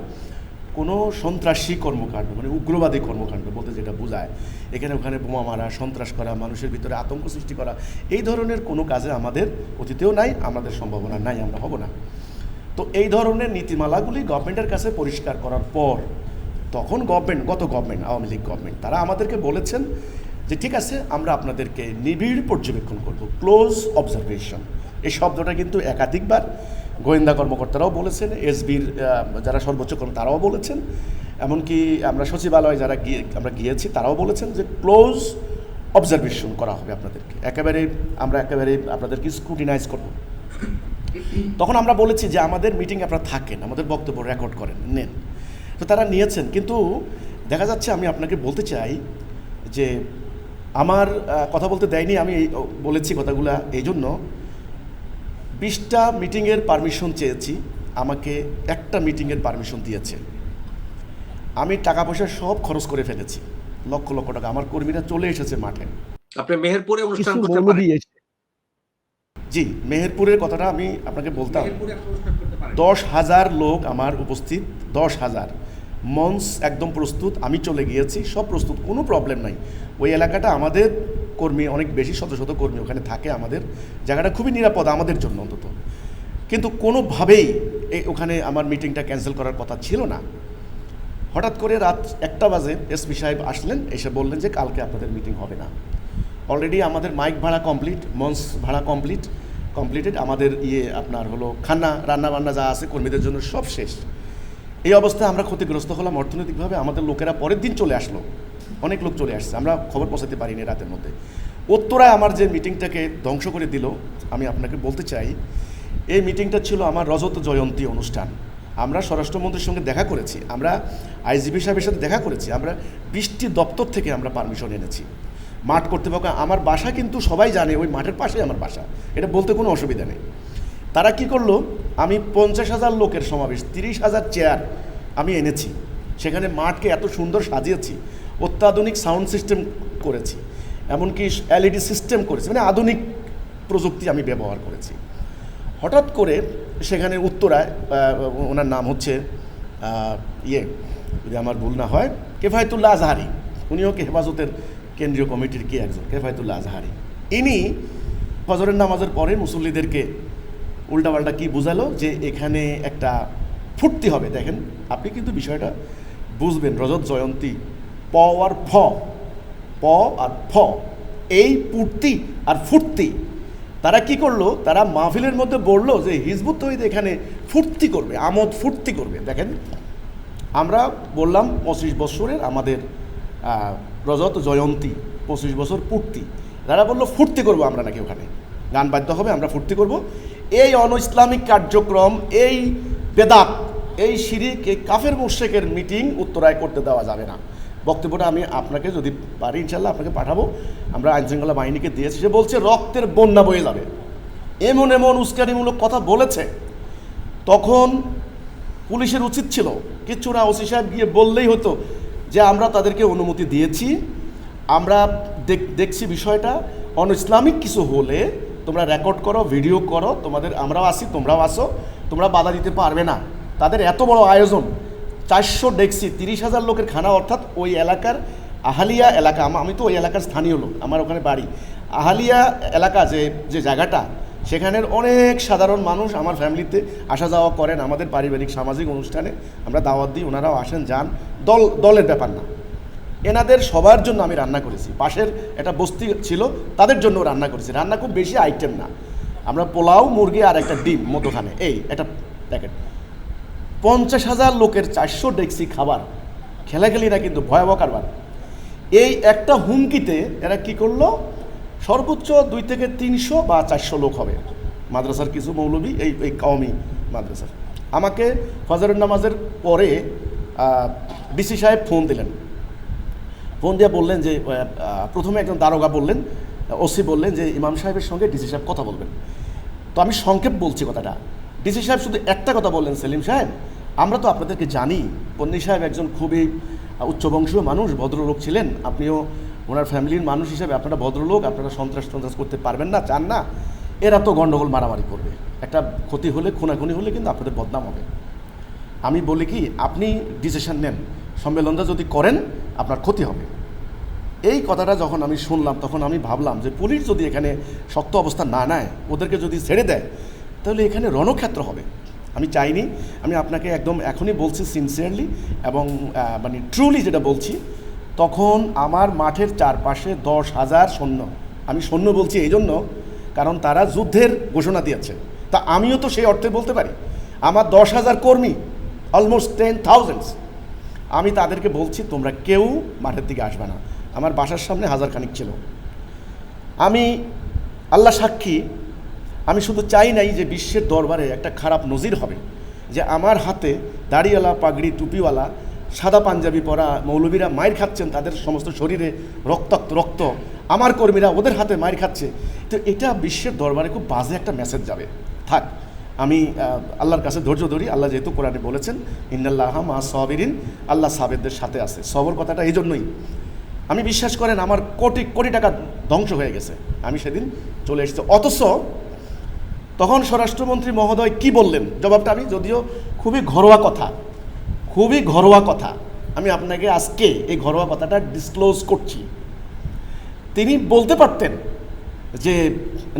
কোনো সন্ত্রাসী কর্মকাণ্ড মানে উগ্রবাদী কর্মকাণ্ড বলতে যেটা বোঝায় এখানে ওখানে বোমা মারা, সন্ত্রাস করা, মানুষের ভিতরে আতঙ্ক সৃষ্টি করা, এই ধরনের কোনো কাজে আমাদের অতীতেও নাই, আমাদের সম্ভাবনা নাই, আমরা হব না। তো এই ধরনের নীতিমালাগুলি গভর্নমেন্টের কাছে পরিষ্কার করার পর তখন গত গভর্নমেন্ট আওয়ামী লীগ গভর্নমেন্ট তারা আমাদেরকে বলেছেন যে ঠিক আছে আমরা আপনাদেরকে নিবিড় পর্যবেক্ষণ করব, ক্লোজ অবজারভেশন। এই শব্দটা কিন্তু একাধিকবার গোয়েন্দা কর্মকর্তারাও বলেছেন, এসবির যারা সর্বোচ্চ কর্ম তারাও বলেছেন, এমনকি আমরা সচিবালয় যারা আমরা গিয়েছি তারাও বলেছেন যে ক্লোজ অবজারভেশন করা হবে আপনাদেরকে, আমরা একেবারে আপনাদেরকে স্ক্রুটিনাইজ করব। তখন আমরা বলেছি যে আমাদের মিটিং আপনারা থাকেন, আমাদের বক্তব্য রেকর্ড করেন, নেন। তো তারা নিয়েছেন, কিন্তু দেখা যাচ্ছে আমি আপনাকে বলতে চাই যে আমার কথা বলতে দেয়নি। আমি বলেছি কথাগুলো এই জন্য, 20টা মিটিংয়ের পারমিশন চেয়েছি, আমাকে একটা মিটিংয়ের পারমিশন দিয়েছে। আমি টাকা পয়সা সব খরচ করে ফেলেছি, লক্ষ লক্ষ টাকা। আমার কর্মীরা চলে এসেছে মাঠে। আপনি মেহেরপুরে অনুষ্ঠান করতে পারেন। জি, মেহেরপুরের কথাটা আমি আপনাকে বলতাম। 10,000 লোক আমার উপস্থিত, 10,000। মঞ্চ একদম প্রস্তুত, আমি চলে গিয়েছি, সব প্রস্তুত, কোনো প্রবলেম নাই। ওই এলাকাটা আমাদের কর্মী অনেক বেশি, শত শত কর্মী ওখানে থাকে, আমাদের জায়গাটা খুবই নিরাপদ আমাদের জন্য অন্তত। কিন্তু কোনোভাবেই ওখানে আমার মিটিংটা ক্যান্সেল করার কথা ছিল না। হঠাৎ করে রাত 1টা বাজে এসপি সাহেব আসলেন, এসে বললেন যে কালকে আপনাদের মিটিং হবে না। অলরেডি আমাদের মাইক ভাড়া কমপ্লিট, মঞ্চ ভাড়া কমপ্লিটেড, আমাদের আপনার হলো রান্নাবান্না যা আছে কর্মীদের জন্য সব শেষ। এই অবস্থায় আমরা ক্ষতিগ্রস্ত হলাম অর্থনৈতিকভাবে। আমাদের লোকেরা পরের দিন চলে আসলো, অনেক লোক চলে আসছে, আমরা খবর পৌঁছাতে পারিনি রাতের মধ্যে। উত্তরায় আমার যে মিটিংটাকে ধ্বংস করে দিল, আমি আপনাকে বলতে চাই, এই মিটিংটা ছিল আমার রজত জয়ন্তী অনুষ্ঠান। আমরা স্বরাষ্ট্রমন্ত্রীর সঙ্গে দেখা করেছি, আমরা আইজিপি সাহেবের সাথে দেখা করেছি, আমরা 20টি দপ্তর থেকে আমরা পারমিশন এনেছি। মাঠ কর্তৃপক্ষ, আমার বাসা কিন্তু সবাই জানে, ওই মাঠের পাশেই আমার বাসা, এটা বলতে কোনো অসুবিধা নেই। তারা কি করলো, আমি 50,000 লোকের সমাবেশ, 30,000 চেয়ার আমি এনেছি, সেখানে মাঠকে এত সুন্দর সাজিয়েছি, অত্যাধুনিক সাউন্ড সিস্টেম করেছি, এমনকি LED সিস্টেম করেছি, মানে আধুনিক প্রযুক্তি আমি ব্যবহার করেছি। হঠাৎ করে সেখানে উত্তরায়, ওনার নাম হচ্ছে যদি আমার ভুল না হয়, কেফায়েতুল্লাহ আজহারি, উনিও কি হেফাজতের কেন্দ্রীয় কমিটির কি একজন, কেফায়েতুল্লাহ আজহারি, ইনি ফজরের নামাজের পরে মুসল্লিদেরকে উল্টাপাল্টা কি বুঝালো যে এখানে একটা ফুর্তি হবে। দেখেন, আপনি কিন্তু বিষয়টা বুঝবেন, রজত জয়ন্তী, প আর ফ, এই পূর্তি আর ফুর্তি। তারা কি করলো, তারা মাহফিলের মধ্যে বললো যে হিজবুত তৌহিদ এখানে ফুর্তি করবে, আমোদ ফুর্তি করবে। দেখেন, আমরা বললাম 25 বছরের আমাদের রজত জয়ন্তী, 25 বছর পূর্তি। তারা বললো ফুর্তি করবো আমরা নাকি, ওখানে গান বাদ্য হবে, আমরা ফুর্তি করব। এই অনইসলামিক কার্যক্রম, এই বেদাত, এই শিরিক, এই কাফের মুশরিকের মিটিং উত্তরায় করতে দেওয়া যাবে না। বক্তব্যটা আমি আপনাকে যদি পারি ইনশাল্লাহ আপনাকে পাঠাবো, আমরা আইনশৃঙ্খলা বাহিনীকে দিয়েছি। সে বলছে রক্তের বন্যা বয়ে যাবে, এমন এমন উস্কানিমূলক কথা বলেছে। তখন পুলিশের উচিত ছিল কিচ্ছু না, ওসি সাহেব গিয়ে বললেই হতো যে আমরা তাদেরকে অনুমতি দিয়েছি, আমরা দেখছি বিষয়টা অনইসলামিক কিছু হলে তোমরা রেকর্ড করো, ভিডিও করো, তোমাদের আমরাও আসি, তোমরাও আসো, তোমরা বাধা দিতে পারবে না। তাদের এত বড় আয়োজন, 400 ডেক্সি, 30,000 লোকের খানা, অর্থাৎ ওই এলাকার আহালিয়া এলাকা, আমি তো ওই এলাকার স্থানীয় লোক, আমার ওখানে বাড়ি। আহালিয়া এলাকা যে জায়গাটা, সেখানের অনেক সাধারণ মানুষ আমার ফ্যামিলিতে আসা যাওয়া করেন, আমাদের পারিবারিক সামাজিক অনুষ্ঠানে আমরা দাওয়াত দিই, ওনারাও আসেন যান, দলের ব্যাপার না। এনাদের সবার জন্য আমি রান্না করেছি, পাশের একটা বস্তি ছিল তাদের জন্য রান্না করেছি। রান্না খুব বেশি আইটেম না, আমরা পোলাও, মুরগি আর একটা ডিম মধ্যখানে, এই একটা প্যাকেট। 50,000 লোকের 400 ডেক্সি খাবার, খেলাখেলি না কিন্তু ভয়াবহ কারবার। এই একটা হুমকিতে এরা কি করলো, সর্বোচ্চ 2 থেকে 300 বা 400 লোক হবে মাদ্রাসার কিছু মৌলবী, এই কওমি মাদ্রাসার। আমাকে ফজরের নামাজের পরে ডিসি সাহেব ফোন দিলেন, ফোন দিয়ে বললেন যে প্রথমে একজন দারোগা বললেন, ওসি বললেন যে ইমাম সাহেবের সঙ্গে ডিসি সাহেব কথা বলবেন। তো আমি সংক্ষেপ বলছি কথাটা। ডিসি সাহেব শুধু একটা কথা বললেন, সেলিম সাহেব, আমরা তো আপনাদেরকে জানি, পন্নী সাহেব একজন খুবই উচ্চবংশীয় মানুষ, ভদ্রলোক ছিলেন, আপনিও ওনার ফ্যামিলির মানুষ হিসেবে আপনারা ভদ্রলোক, আপনারা সন্ত্রাস করতে পারবেন না, চান না, এরা তো গণ্ডগোল মারামারি করবে, একটা ক্ষতি হলে, খুনাখুনি হলে কিন্তু আপনাদের বদনাম হবে। আমি বলি কি, আপনি ডিসিশন নেন, সম্মেলনটা যদি করেন আপনার ক্ষতি হবে। এই কথাটা যখন আমি শুনলাম তখন আমি ভাবলাম যে পুলিশ যদি এখানে শক্ত অবস্থা না নেয়, ওদেরকে যদি ছেড়ে দেয়, তাহলে এখানে রণক্ষেত্র হবে। আমি চাইনি, আমি আপনাকে একদম এখনই বলছি সিনসিয়ারলি এবং মানে ট্রুলি যেটা বলছি, তখন আমার মাঠের চারপাশে 10,000 সৈন্য, আমি সৈন্য বলছি এই জন্য কারণ তারা যুদ্ধের ঘোষণা দিয়েছে, তা আমিও তো সেই অর্থে বলতে পারি। আমার 10,000 কর্মী, অলমোস্ট 10,000, আমি তাদেরকে বলছি তোমরা কেউ মাঠের দিকে আসবে না। আমার বাসার সামনে 1000 খানিক ছিল। আমি আল্লাহ সাক্ষী, আমি শুধু চাই নাই যে বিশ্বের দরবারে একটা খারাপ নজির হবে যে আমার হাতে দাড়িওয়ালা, পাগড়ি, টুপিওয়ালা, সাদা পাঞ্জাবি পরা মৌলবীরা মাইর খাচ্ছেন, তাদের সমস্ত শরীরে রক্তাক্ত রক্ত, আমার কর্মীরা ওদের হাতে মাইর খাচ্ছে। তো এটা বিশ্বের দরবারে খুব বাজে একটা মেসেজ যাবে। থাক, আমি আল্লাহর কাছে ধৈর্য ধরি। আল্লাহ যেহেতু কোরআনে বলেছেন ইন্নাল্লাহা মা সাবিরিন, আল্লাহ সাবেরদের সাথে আছে। সবর কথাটা এই জন্যই, আমি বিশ্বাস করেন আমার কোটি কোটি টাকা ধ্বংস হয়ে গেছে, আমি সেদিন চলে এসেছি। অথচ তখন স্বরাষ্ট্রমন্ত্রী মহোদয় কি বললেন, জবাবটা আমি, যদিও খুবই ঘরোয়া কথা, খুবই ঘরোয়া কথা, আমি আপনাকে আজকে এই ঘরোয়া কথাটা ডিসক্লোজ করছি। তিনি বলতে পারতেন যে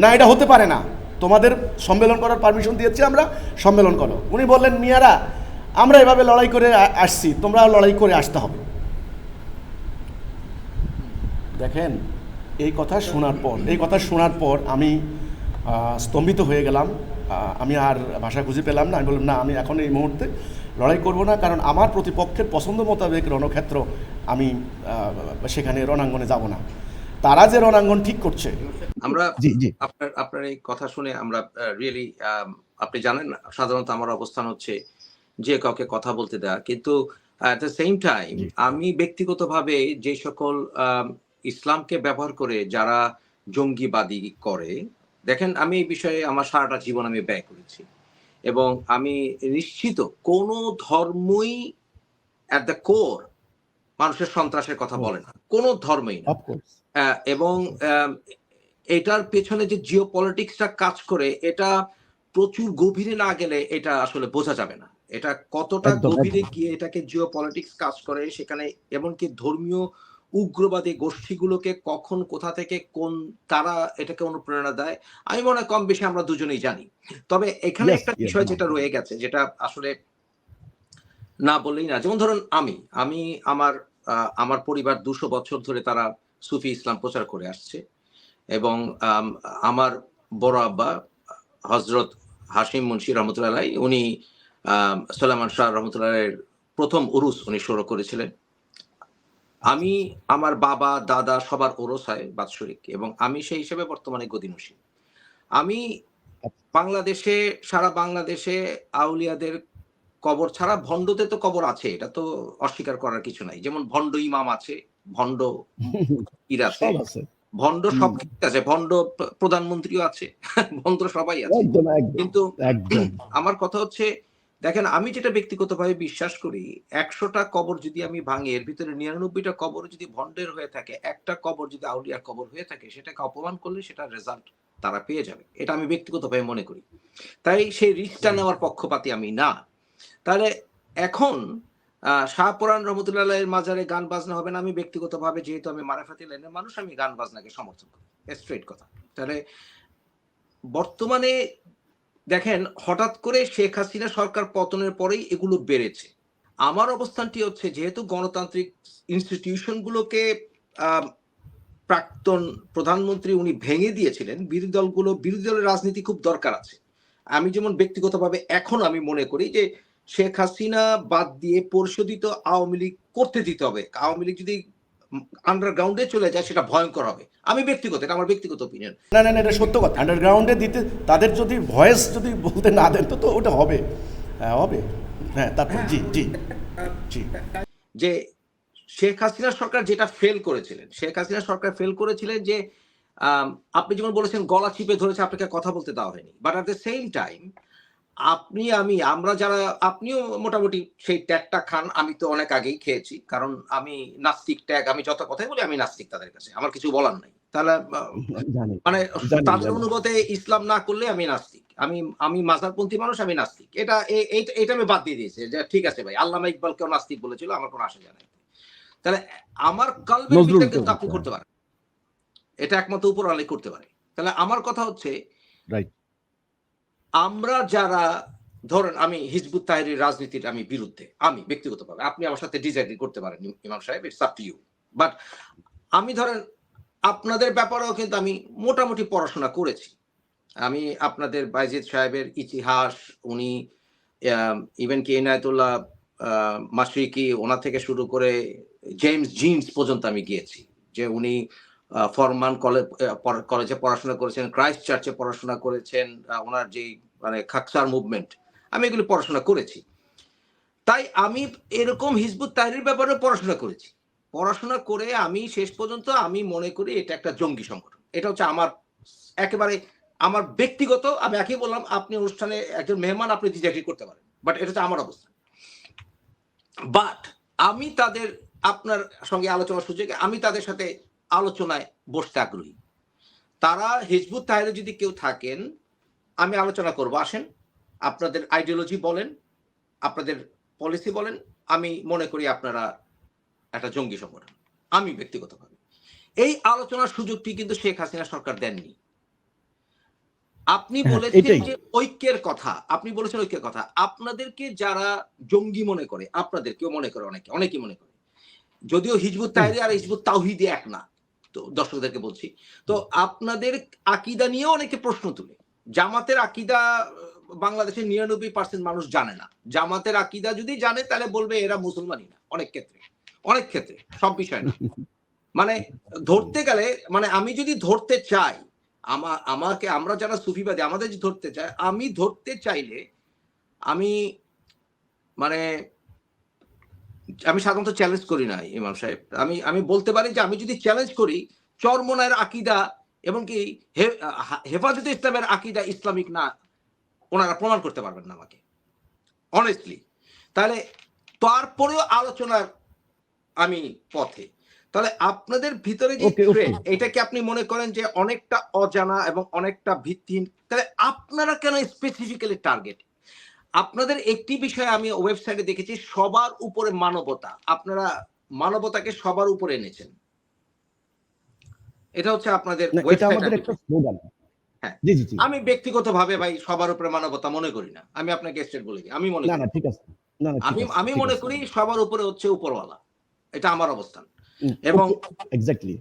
না, এটা হতে পারে না, তোমাদের সম্মেলন করার পারমিশন দিয়েছি আমরা, সম্মেলন করো। উনি বললেন, মিয়ারা আমরা এভাবে লড়াই করে আসছি, তোমরা লড়াই করে আসতে হবে। দেখেন, এই কথা শোনার পর আমি স্তম্ভিত হয়ে গেলাম। আমি আর ভাষা খুঁজে পেলাম না। আমি বললাম, না, আমি এখন এই মুহূর্তে লড়াই করব না, কারণ আমার প্রতিপক্ষের পছন্দ মোতাবেক রণক্ষেত্র আমি সেখানে রণাঙ্গনে যাব না। তারা যে রণাঙ্গন ঠিক করছে। আমরা জি জি আপনার এই কথা শুনে আমরা রিয়েলি, আপনি জানেন সাধারণত আমার অবস্থান হচ্ছে যে কাউকে কথা বলতে দেওয়া, কিন্তু অ্যাট দ্য সেম টাইম আমি ব্যক্তিগতভাবে যে সকল ইসলামকে ব্যবহার করে যারা জঙ্গিবাদী করে, দেখেন আমি এই বিষয়ে আমার সারাটা জীবন আমি ব্যয় করেছি এবং আমি নিশ্চিত কোনো ধর্মই অ্যাট দ্য কোর মানুষের সন্ত্রাসের কথা বলে না, কোনো ধর্মই না। এবং এটার পেছনে যে জিও পলিটিক্সটা কাজ করে, এটা প্রচুর গভীরে না গেলে এটা আসলে বোঝা যাবে না। এটা কতটা গভীরে গিয়ে এটাকে জিও পলিটিক্স কাজ করে সেখানে, এমনকি ধর্মীয় উগ্রবাদী গোষ্ঠীগুলোকে কখন কোথা থেকে কোন তারা এটাকে অনুপ্রেরণা দেয়, আমি মনে হয় কম বেশি আমরা দুজনেই জানি। তবে এখানে একটা বিষয় যেটা রয়ে গেছে, যেটা আসলে না বললেই না, যেমন ধরুন আমি আমার পরিবার 200 বছর ধরে তারা সুফি ইসলাম প্রচার করে আসছে এবং আমার বড় আব্বা হজরত হাশিম মুন্সি রহমতুল্লাহ আলাইহি, উনি সুলাইমান শাহ রহমতুল্লাহ আলাইহির প্রথম উরুস উনি শুরু করেছিলেন। আমি আমার বাবা দাদা সবার ওরস হয় বাৎসরিক এবং আমি সেই হিসেবে বর্তমানে গদিনসী। আমি বাংলাদেশে, সারা বাংলাদেশে আউলিয়াদের কবর ছাড়া ভণ্ডদের তো কবর আছে, এটা তো অস্বীকার করার কিছু নাই। যেমন ভণ্ড ইমাম আছে, ভণ্ড পীর আছে, ভণ্ড সব আছে, ভণ্ড প্রধানমন্ত্রীও আছে, ভণ্ড সবাই আছে। কিন্তু আমার কথা হচ্ছে, দেখেন আমি যেটা ব্যক্তিগতভাবে বিশ্বাস করি, 100টা কবর যদি আমি ভাঙি, এর ভিতরে 99টা কবর যদি ভণ্ডের হয়ে থাকে, একটা কবর যদি আউলিয়ার কবর হয়ে থাকে, সেটাকে অপমান করলে সেটা রেজাল্ট তারা পেয়ে যাবে, এটা আমি ব্যক্তিগতভাবে মনে করি। তাই সেই রিস্কটা নেওয়ার পক্ষপাতী আমি না। তাহলে এখন শাহপরান রহমতুল্লাহ আলাইহির মাজারে গান বাজনা হবে না, আমি ব্যক্তিগতভাবে, যেহেতু আমি মারাফাতি লাইনের মানুষ, আমি গান বাজনাকে সমর্থন করি, স্ট্রেট কথা। তাহলে বর্তমানে দেখেন, হঠাৎ করে শেখ হাসিনা সরকার পতনের পরেই এগুলো বেড়েছে। আমার অবস্থানটি হচ্ছে, যেহেতু গণতান্ত্রিক ইনস্টিটিউশনগুলোকে প্রাক্তন প্রধানমন্ত্রী উনি ভেঙে দিয়েছিলেন, বিরোধী দলের রাজনীতি খুব দরকার আছে। আমি যেমন ব্যক্তিগতভাবে এখন আমি মনে করি যে শেখ হাসিনা বাদ দিয়ে পরিশোধিত আওয়ামী লীগ করতে দিতে হবে। আওয়ামী লীগ যদি আন্ডারগ্রাউন্ডে চলে যায় সেটা ভয়ঙ্কর হবে। আমি ব্যক্তিগত, এটা আমার ব্যক্তিগত অপিনিয়ন। না, এটা সত্য কথা। আন্ডারগ্রাউন্ডে দিতে, তাদের যদি ভয়েস যদি বলতে না দেন তো ওটা হবে। হ্যাঁ, তারপর জি জি জি যে শেখ হাসিনা সরকার যেটা ফেল করেছিলেন, যে আপনি যেমন বলেছেন গলা চিপে ধরেছে, আপনাকে কথা বলতে দেওয়া হয়নি। But at the same time আমরা যারা, আপনিও মোটামুটি সেই ট্যাগটা খান, আমি তো অনেক আগেই খেয়েছি, কারণ আমি নাস্তিক ট্যাগ, আমি যত কথাই বলি আমি নাস্তিক, তাদের কাছে আমার কিছু বলার নাই। তাহলে মানে তাদের অনুগতে ইসলাম না করলে আমি নাস্তিক, আমি মাজারপন্থী মানুষ, আমি নাস্তিক। এটা আমি বাদ দিয়ে দিয়েছি যে ঠিক আছে ভাই, আল্লামা ইকবাল কেউ নাস্তিক বলেছিল, আমার কোনো আসা যায় না। তাহলে আমার কলবের ভিতরে কিন্তু আপনি করতে পারেন, এটা একমাত্র উপর আলাই করতে পারে। তাহলে আমার কথা হচ্ছে, আমরা যারা, ধরেন আমি হিজবুত তাহরীর রাজনীতির আমি বিরুদ্ধে, আমি ব্যক্তিগতভাবে, আপনি আমার সাথে ডিসএগ্রি করতে পারেন ইমাম সাহেব, it's up to you. But আমি ধরেন আপনাদের ব্যাপারেও কিন্তু আমি মোটামুটি পড়াশোনা করেছি। আমি আপনাদের বাইজিদ সাহেবের ইতিহাস, উনি ইভেন কি এনায়েতুল্লাহ মাশরিকি, ওনা থেকে শুরু করে জেমস জিন্স পর্যন্ত আমি গিয়েছি, যে উনি ফরমান কলেজে পড়াশোনা করেছেন, ক্রাইস্ট চার্চে পড়াশোনা করেছেন, ওনার যে মানে খাকসার মুভমেন্ট, আমি এগুলি পড়াশোনা করেছি। তাই আমি এরকম হিজবুত তাহরীর ব্যাপারে পড়াশোনা করেছি। পড়াশোনা করে আমি শেষ পর্যন্ত আমি মনে করি এটা একটা জঙ্গি সংগঠন। এটা হচ্ছে আমার একেবারে আমার ব্যক্তিগত, আমি একই বললাম, আপনি অনুষ্ঠানে একজন মেহমান, আপনি ডিসএগ্রি করতে পারেন, বাট এটা হচ্ছে আমার অবস্থা। বাট আমি তাদের, আপনার সঙ্গে আলোচনার সুযোগে আমি তাদের সাথে আলোচনায় বসতে আগ্রহী। তারা হিজবুত তাহরীরে যদি কেউ থাকেন, আমি আলোচনা করব, আসেন, আপনাদের আইডিওলজি বলেন, আপনাদের পলিসি বলেন, আমি মনে করি আপনারা একটা জঙ্গি সংগঠন, আমি ব্যক্তিগতভাবে। এই আলোচনার সুযোগটি কিন্তু শেখ হাসিনা সরকার দেননি। আপনি হ্যাঁ, বলেছেন এটাই। যে ঐক্যের কথা, আপনি বলেছেন ঐক্যের কথা। আপনাদেরকে যারা জঙ্গি মনে করে, আপনাদেরকেও মনে করে অনেকে, অনেকেই মনে করে। যদিও হিজবুত হুম, তাহরীর আর হিজবুত তাওহীদ এক না। তো দর্শকদেরকে বলছি। তো আপনাদের আকীদা নিয়েও অনেকে প্রশ্ন তুলে। জামাতের আকীদা বাংলাদেশের ৯৯% মানুষ জানে না। জামাতের আকীদা যদি জানে তাহলে বলবে এরা মুসলমানই না অনেক ক্ষেত্রে। অনেক ক্ষেত্রে, সব বিষয় না। মানে ধরতে গেলে মানে আমি যদি ধরতে চাই, আমাকে আমরা যারা সুফিবাদী আমাদের যদি ধরতে চায়, আমি ধরতে চাইলে আমি মানে আমি সাধারণত চ্যালেঞ্জ করি না ইমাম সাহেব। আমি বলতে পারি যে আমি যদি চ্যালেঞ্জ করি চরমোনাইয়ের আকীদা এবং কি হেফাজতে ইসলামের আকীদা ইসলামিক না, ওনারা প্রমাণ করতে পারবেন না আমাকে। অনেস্টলি। তাহলে তারপরেও আলোচনার আমি পথে। তাহলে আপনাদের ভিতরে যে ওকে, ওকে। থ্রেড এটা কি আপনি মনে করেন যে অনেকটা অজানা এবং অনেকটা ভিত্তিহীন? তাহলে আপনারা কেন স্পেসিফিক্যালি টার্গেট? আপনাদের একটি বিষয় আমি ওয়েবসাইটে দেখেছি সবার উপরে মানবতা। আপনারা মানবতাকে সবার উপরে এনেছেন। এটা হচ্ছে আপনাদের না, এটা ওয়েবসাইট আমাদের আমি একটা স্লোগান। হ্যাঁ। জি, জি, জি। আমি ব্যক্তিগতভাবে ভাই সবার উপরে মানবতা মনে করি না। আমি আপনাকে স্ট্রেট বলে দিই। আমি মনে না, করি না, না। ঠিক আছে। না, না, ঠিক আমি আছে, আমি ঠিক মনে আছে। করি সবার উপরে হচ্ছে উপরওয়ালা। এটা আমার অবস্থান। এবং ওকে, এক্সাক্টলি।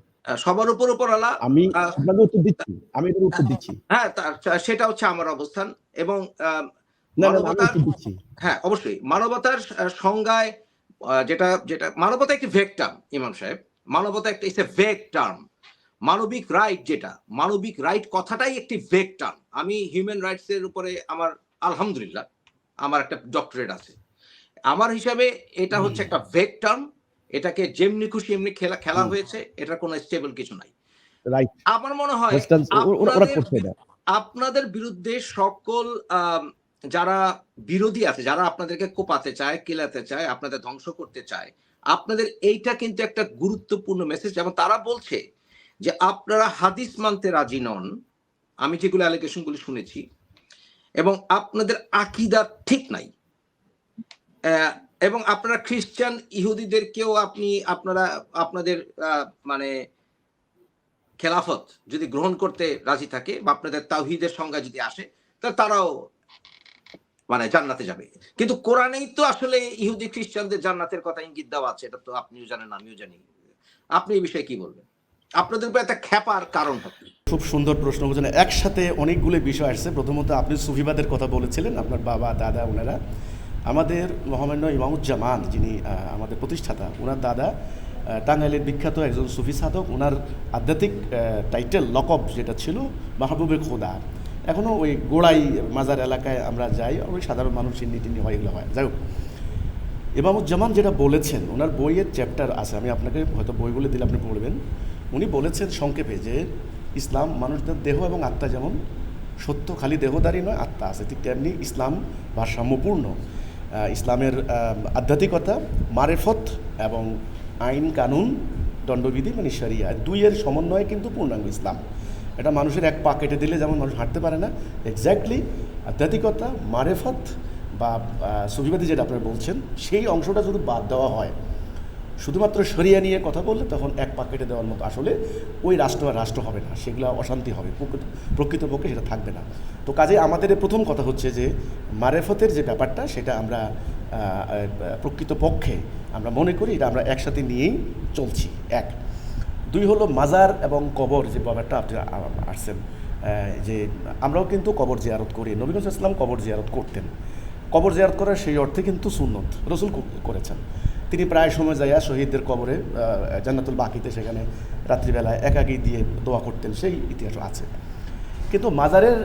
সবার উপর উপরওয়ালা আমি আ আপনাকে উত্তর দিচ্ছি। আমি এটার উত্তর দিচ্ছি। হ্যাঁ, সেটা হচ্ছে আমার অবস্থান এবং না, না, না, আমি মানবতার উত্তর দিচ্ছি। হ্যাঁ, অবশ্যই। মানবতার সংজ্ঞায় যেটা মানবতা একটি ভেগ টার্ম ইমাম সাহেব। মানবতা একটা ইটস এ ভেগ টার্ম। মানবিক রাইট যেটা, মানবিক রাইট কথাটাই একটি ভেগ টার্ম। আমি হিউম্যান রাইটস এর উপরে আমার আলহামদুলিল্লাহ আমার একটা ডক্টরেট আছে। আমার হিসাবে এটা হচ্ছে একটা ভেগ টার্ম। এটাকে যেমনি খুশি এমনি খেলা হুম, হয়েছে। এটার কোনো স্টেবল কিছু নাই। রাইট। আমার মনে হয় ওয়েস্টার্ন ওরা আপনাদের করছে এটা। আপনাদের বিরুদ্ধে সকল যারা বিরোধী আছে, যারা আপনাদেরকে কোপাতে চায়, কিলাতে চায়, আপনাদের ধ্বংস করতে চায়, আপনাদের এইটা কিন্তু একটা গুরুত্বপূর্ণ মেসেজ এবং তারা বলছে যে আপনারা হাদিস মানতে রাজি নন। আমি যেগুলো অ্যালিগেশন গুলো শুনেছি এবং আপনাদের আকীদা ঠিক নাই। এবং আপনারা খ্রিস্টান ইহুদিদেরকেও আপনারা আপনাদের মানে খেলাফত যদি গ্রহণ করতে রাজি থাকে বা আপনাদের তাওহীদের সংজ্ঞা যদি আসে তাহলে তারাও মানে জান্নাতে যাবে। কিন্তু কোরআনেই তো আসলে ইহুদি খ্রিস্টানদের জান্নাতের কথা ইঙ্গিত দেওয়া আছে। এটা তো আপনিও জানেন, আমিও জানি। আপনি এই বিষয়ে কি বলবেন? আপনাদের উপর একটা খ্যাপার কারণটা কি? খুব সুন্দর প্রশ্ন করছেন। একসাথে অনেকগুলো বিষয় আসছে। প্রথমত আপনি সুফিবাদের কথা বলেছিলেন, আপনার বাবা, দাদা ওনারা। আমাদের মহামান্য ইমামুজ্জামান যিনি আমাদের প্রতিষ্ঠাতা, ওনার দাদা টাঙ্গাইলের বিখ্যাত একজন সুফি সাধক। ওনার আধ্যাত্মিক টাইটেল লকব যেটা ছিল মাহবুবে খোদা। এখনও ওই গোড়াই মাজার এলাকায় আমরা যাই, ওই সাধারণ মানুষ চিন্নি টিন্নি হয়, এগুলো হয়। যাই হোক, ইমামুজ্জামান যেটা বলেছেন, ওনার বইয়ের চ্যাপ্টার আছে, আমি আপনাকে হয়তো বইগুলো দিলে আপনি পড়বেন। উনি বলেছেন সংক্ষেপে যে ইসলাম মানুষদের দেহ এবং আত্মা যেমন সত্য, খালি দেহদারি নয়, আত্মা আছে, ঠিক তেমনি ইসলাম ভারসাম্যপূর্ণ। ইসলামের আধ্যাত্মিকতা, মারেফত এবং আইন কানুন, দণ্ডবিধি মানে শরিয়া, দুইয়ের সমন্বয়ে কিন্তু পূর্ণাঙ্গ ইসলাম। এটা মানুষের এক পা কেটে দিলে যেমন মানুষ হাঁটতে পারে না, এক্স্যাক্টলি আধ্যাত্মিকতা, মারেফত বা সুফিবাদী যেটা আপনারা বলছেন, সেই অংশটা যদি বাদ দেওয়া হয়, শুধুমাত্র শরিয়া নিয়ে কথা বললে তখন এক পা কেটে দেওয়ার মতো আসলে ওই রাষ্ট্র আর রাষ্ট্র হবে না, সেগুলো অশান্তি হবে, প্রকৃতপক্ষে সেটা থাকবে না। তো কাজে আমাদের প্রথম কথা হচ্ছে যে মারেফতের যে ব্যাপারটা, সেটা আমরা প্রকৃতপক্ষে আমরা মনে করি এটা আমরা একসাথে নিয়েই চলছি। এক, দুই হলো মাজার এবং কবর যে ব্যাপারটা আপনি আসছেন, যে আমরাও কিন্তু কবর জিয়ারত করি। নবী সাল্লাল্লাহু আলাইহি ওয়াসাল্লাম কবর জিয়ারত করতেন। কবর জিয়ারত করার সেই অর্থে কিন্তু সুন্নত, রসুল করেছেন। তিনি প্রায় সময় যাইয়া শহীদদের কবরে জান্নাতুল বাকিতে সেখানে রাত্রিবেলায় একাকী দিয়ে দোয়া করতেন, সেই ইতিহাস আছে। কিন্তু মাজারের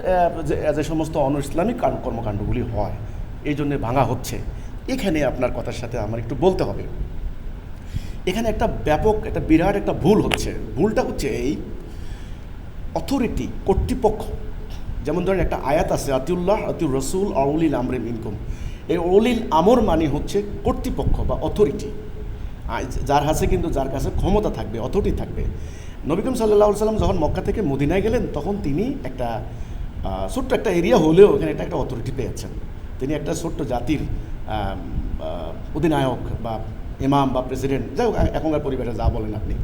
যে সমস্ত অন ইসলামিক কর্মকাণ্ডগুলি হয়, এই জন্যে ভাঙা হচ্ছে। এখানে আপনার কথার সাথে আমার একটু বলতে হবে, এখানে একটা ব্যাপক, একটা বিরাট একটা ভুল হচ্ছে। ভুলটা হচ্ছে এই অথরিটি, কর্তৃপক্ষ, যেমন ধরেন একটা আয়াত আছে আতিউল্লাহ আতিউর রসুল আউলিল আমরে মিনকুম। এই অলিল আমর মানে হচ্ছে কর্তৃপক্ষ বা অথরিটি, যার কাছে কিন্তু যার কাছে ক্ষমতা থাকবে, অথরিটি থাকবে। নবী করিম সাল্লাল্লাহু আলাইহি ওয়াসাল্লাম যখন মক্কা থেকে মদিনায় গেলেন, তখন তিনি একটা ছোট্ট একটা এরিয়া হলেও এখানে একটা অথরিটি পেয়েছেন। তিনি একটা ছোট্ট জাতির অধিনায়ক বা ইমাম বা প্রেসিডেন্ট, যাই হোক এখনকার পরিবেশে যা বলেন আপনি,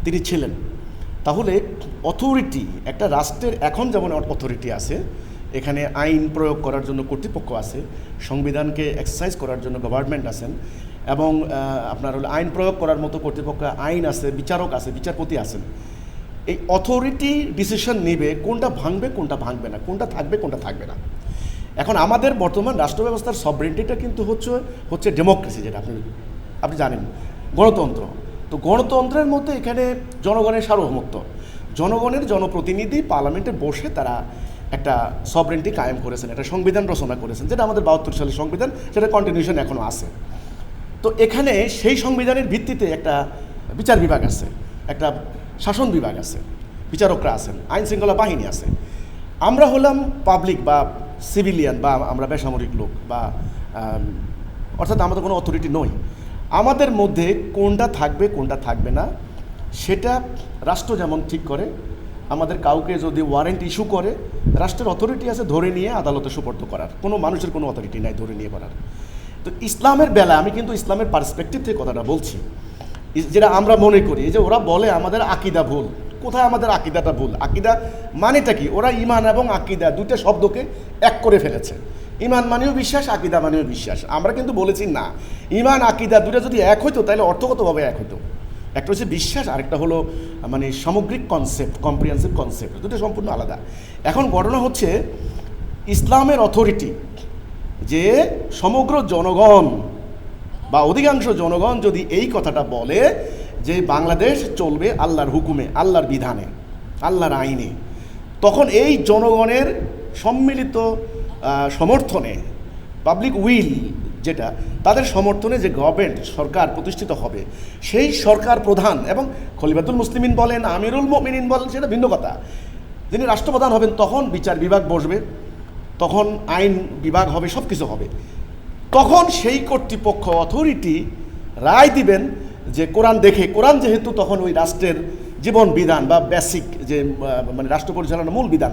তিনি ছিলেন। তাহলে অথরিটি, একটা রাষ্ট্রের এখন যেমন অথরিটি আছে, এখানে আইন প্রয়োগ করার জন্য কর্তৃপক্ষ আছে, সংবিধানকে এক্সারসাইজ করার জন্য গভর্নমেন্ট আছেন, এবং আপনার হলো আইন প্রয়োগ করার মতো কর্তৃপক্ষ আইন আছে, বিচারক আছে, বিচারপতি আছেন। এই অথরিটি ডিসিশন নেবে কোনটা ভাঙবে কোনটা ভাঙবে না, কোনটা থাকবে কোনটা থাকবে না। এখন আমাদের বর্তমান রাষ্ট্র ব্যবস্থার সভরেন্টিটা কিন্তু হচ্ছে ডেমোক্রেসি, যেটা আপনি জানেন, গণতন্ত্র। তো গণতন্ত্রের মধ্যে এখানে জনগণের সার্বভৌমত্ব, জনগণের জনপ্রতিনিধি পার্লামেন্টে বসে তারা একটা সভরেন্টি কায়েম করেছেন, একটা সংবিধান রচনা করেছেন, যেটা আমাদের 72 সালের সংবিধান, সেটা কন্টিনিউশন এখনও আছে। তো এখানে সেই সংবিধানের ভিত্তিতে একটা বিচার বিভাগ আছে, একটা শাসন বিভাগ আছে, বিচারকরা আছেন, আইন শৃঙ্খলা বাহিনী আছে। আমরা হলাম পাবলিক বা সিভিলিয়ান, বা আমরা বেসামরিক লোক, বা অর্থাৎ আমাদের কোনো অথরিটি নই। আমাদের মধ্যে কোনটা থাকবে কোনটা থাকবে না সেটা রাষ্ট্র যেমন ঠিক করে। আমাদের কাউকে যদি ওয়ারেন্ট ইস্যু করে, রাষ্ট্রের অথরিটি আছে ধরে নিয়ে আদালতে সুপর্দ করার, কোনো মানুষের কোনো অথরিটি নাই ধরে নিয়ে করার। তো ইসলামের বেলা আমি কিন্তু ইসলামের পার্সপেক্টিভ থেকে কথাটা বলছি, যেটা আমরা মনে করি যে ওরা বলে আমাদের আকিদা ভুল। কোথায় আমাদের আকিদাটা ভুল? আকিদা মানেটা কি? ওরা ইমান এবং আকিদা দুইটা শব্দকে এক করে ফেলেছে। ইমান মানেও বিশ্বাস, আকিদা মানেও বিশ্বাস। আমরা কিন্তু বলেছি না, ইমান আকিদা দুটো যদি এক হইতো তাহলে অর্থগতভাবে এক হইতো। একটা হচ্ছে বিশ্বাস, আরেকটা হলো মানে সামগ্রিক কনসেপ্ট, কম্প্রিহেন্সিভ কনসেপ্ট, দুটো সম্পূর্ণ আলাদা। এখন ঘটনা হচ্ছে ইসলামের অথরিটি যে সমগ্র জনগণ বা অধিকাংশ জনগণ যদি এই কথাটা বলে যে বাংলাদেশ চলবে আল্লাহর হুকুমে, আল্লাহর বিধানে, আল্লাহর আইনে, তখন এই জনগণের সম্মিলিত সমর্থনে, পাবলিক উইল যেটা, তাদের সমর্থনে যে গভর্নমেন্ট সরকার প্রতিষ্ঠিত হবে, সেই সরকার প্রধান এবং খলিফাতুল মুসলিমিন বলেন, আমিরুল মুমিনিন বলেন, সেটা ভিন্ন কথা, যিনি রাষ্ট্রপ্রধান হবেন, তখন বিচার বিভাগ বসবে, তখন আইন বিভাগ হবে, সব কিছু হবে। তখন সেই কর্তৃপক্ষ অথরিটি রায় দিবেন যে কোরআন দেখে, কোরআন যেহেতু তখন ওই রাষ্ট্রের জীবন বিধান বা বেসিক যে মানে রাষ্ট্র পরিচালনার মূল বিধান,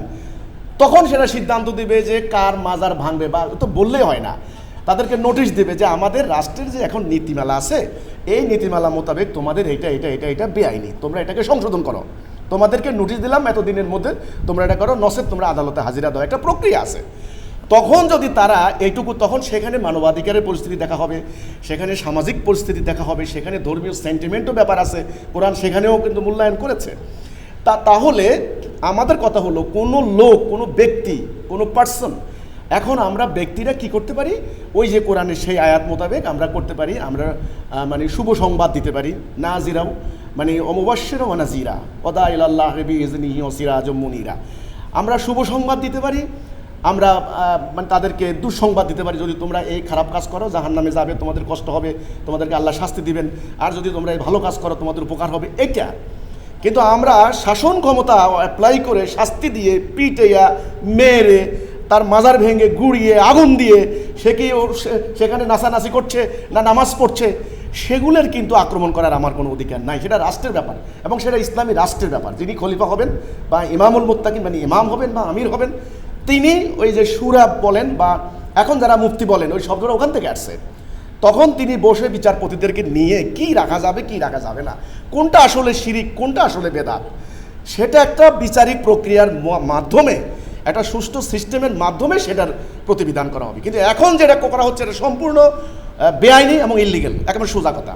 তখন সেটা সিদ্ধান্ত দিবে যে কার মাজার ভাঙবে, বা তো বললেই হয় না, তাদেরকে নোটিশ দেবে যে আমাদের রাষ্ট্রের যে এখন নীতিমালা আছে, এই নীতিমালা মোতাবেক তোমাদের এটা বেআইনি, তোমরা এটাকে সংশোধন করো, তোমাদেরকে নোটিশ দিলাম এতদিনের মধ্যে তোমরা এটা করো, নচেত তোমরা আদালতে হাজিরা দাও, একটা প্রক্রিয়া আছে। তখন যদি তারা এইটুকু, তখন সেখানে মানবাধিকারের পরিস্থিতি দেখা হবে, সেখানে সামাজিক পরিস্থিতি দেখা হবে, সেখানে ধর্মীয় সেন্টিমেন্টও ব্যাপার আছে, কোরআন সেখানেও কিন্তু মূল্যায়ন করেছে। তাহলে আমাদের কথা হলো, কোনো লোক, কোনো ব্যক্তি, কোনো পার্সন, এখন আমরা ব্যক্তিরা কি করতে পারি, ওই যে কোরআনের সেই আয়াত মোতাবেক আমরা করতে পারি, আমরা মানে শুভ সংবাদ দিতে পারি, নাজিরাও মানে অমুবাশশিরা ওয়া নাজিরা ওদা ইলাল্লাহ বিইজনিহি ওয়া সিরাজুম মুনিরা, আমরা শুভ সংবাদ দিতে পারি, আমরা মানে তাদেরকে দুঃসংবাদ দিতে পারি, যদি তোমরা এই খারাপ কাজ করো জাহান্নামে যাবে, তোমাদের কষ্ট হবে, তোমাদেরকে আল্লাহ শাস্তি দিবেন, আর যদি তোমরা এই ভালো কাজ করো তোমাদের উপকার হবে, এটা। কিন্তু আমরা শাসন ক্ষমতা অ্যাপ্লাই করে শাস্তি দিয়ে, পিটাইয়া, মেরে, তার মাজার ভেঙে, গুড়িয়ে, আগুন দিয়ে, সে কি সেখানে নাচানাচি করছে না নামাজ পড়ছে, সেগুলোর কিন্তু আক্রমণ করার আমার কোনো অধিকার নাই। সেটা রাষ্ট্রের ব্যাপার, এবং সেটা ইসলামী রাষ্ট্রের ব্যাপার। যিনি খলিফা হবেন বা ইমামুল মুত্তাকিন মানে ইমাম হবেন বা আমির হবেন, তিনি ওই যে সুরা বলেন বা এখন যারা মুফতি বলেন, ওই শব্দটা ওখান থেকে আসছে। তখন তিনি বসে বিচারপতিদেরকে নিয়ে কি রাখা যাবে কি রাখা যাবে না, কোনটা আসলে শিরিক কোনটা আসলে বেদাত, সেটা একটা বিচারিক প্রক্রিয়ার মাধ্যমে, একটা সুষ্ঠু সিস্টেমের মাধ্যমে সেটার প্রতিবিধান করা হবে। কিন্তু এখন যেটা করা হচ্ছে এটা সম্পূর্ণ বেআইনি এবং ইলিগেল, একেবারে সোজা কথা।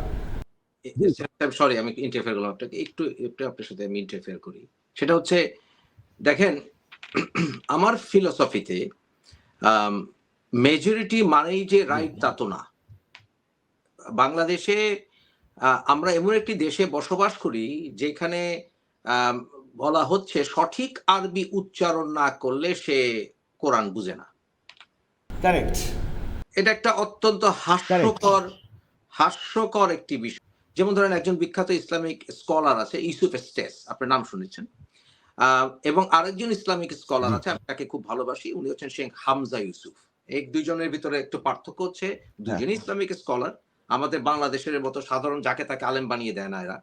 সরি আমি ইন্টারফেয়ার করলাম আপনাকে, একটু আপনার সাথে আমি ইন্টারফেয়ার করি। সেটা হচ্ছে, দেখেন আমার ফিলোসফিতে মেজরিটি মানেই যে রাইট তা তো না। বাংলাদেশে আমরা এমন একটি দেশে বসবাস করি যেখানে বলা হচ্ছে সঠিক আরবি উচ্চারণ না করলে সে কোরআন বুঝে না। কারেক্ট। এটা একটা অত্যন্ত হাস্যকর একটি বিষয়। যেমন ধরেন একজন বিখ্যাত ইসলামিক স্কলার আছে ইউসুফ এস্টেস, আপনার নাম শুনেছেন, এবং আরেকজন ইসলামিক স্কলার আছে, আমি তাকে খুব ভালোবাসি, উনি হচ্ছেন শেখ হামজা ইউসুফ। এই দুইজনের ভিতরে একটু পার্থক্য হচ্ছে, দুজনই ইসলামিক স্কলার, আমাদের বাংলাদেশের মতো সাধারণ যাকে তাকে আলেম বানিয়ে দেয় না এরা।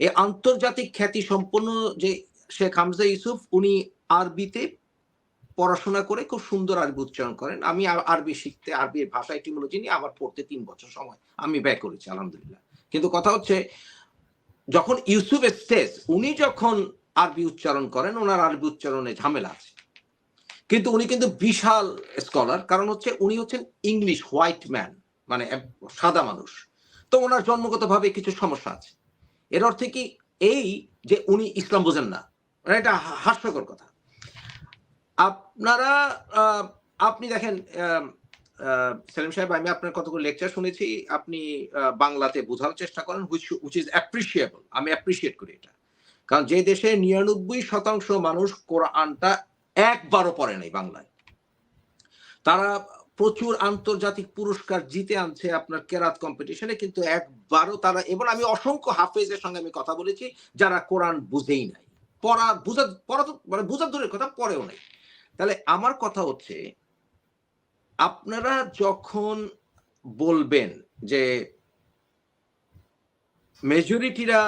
এই আন্তর্জাতিক খ্যাতি সম্পন্ন যে শেখ হামজা ইউসুফ, উনি আরবিতে পড়াশোনা করে খুব সুন্দর আরবি উচ্চারণ করেন। আমি আরবি শিখতে, আরবির ভাষা এটিমোলজি নিয়ে আমার পড়তে ৩ বছর সময় আমি ব্যয় করেছি আলহামদুলিল্লাহ। কিন্তু কথা হচ্ছে যখন ইউসুফ এস্তেজ উনি যখন আরবি উচ্চারণ করেন, ওনার আরবি উচ্চারণে ঝামেলা আছে। কিন্তু উনি কিন্তু বিশাল স্কলার, কারণ হচ্ছে উনি হচ্ছেন ইংলিশ হোয়াইট ম্যান, মানে সাদা মানুষ। তো ওনার জন্মগতভাবে কিছু সমস্যা আছে। এর অর্থে কি এই যে উনি ইসলাম বোঝেন না, মানে এটা হাস্যকর কথা। আপনারা আপনি দেখেন সেলিম সাহেব, আমি আপনার কতগুলো লেকচার শুনেছি, আপনি বাংলাতে বোঝার চেষ্টা করেন, হুইচ ইজ অ্যাপ্রিসিয়েবল। আমি অ্যাপ্রিসিয়েট করি এটা, কারণ যে দেশে ৯৯% মানুষ কোরআনটা একবারও পড়ে নাই বাংলায়, তারা প্রচুর আন্তর্জাতিক পুরস্কার জিতে আনছে আপনার কেরাত কম্পিটিশনে, কিন্তু একবারও তারা, এবং আমি অসংখ্য হাফেজের সঙ্গে আমি কথা বলেছি যারা কোরআন বুঝেই নাই, পড়া তো মানে বুঝার দূরের কথা, পড়েও নাই। তাহলে আমার কথা হচ্ছে, আপনারা যখন বলবেন যে মেজরিটিরা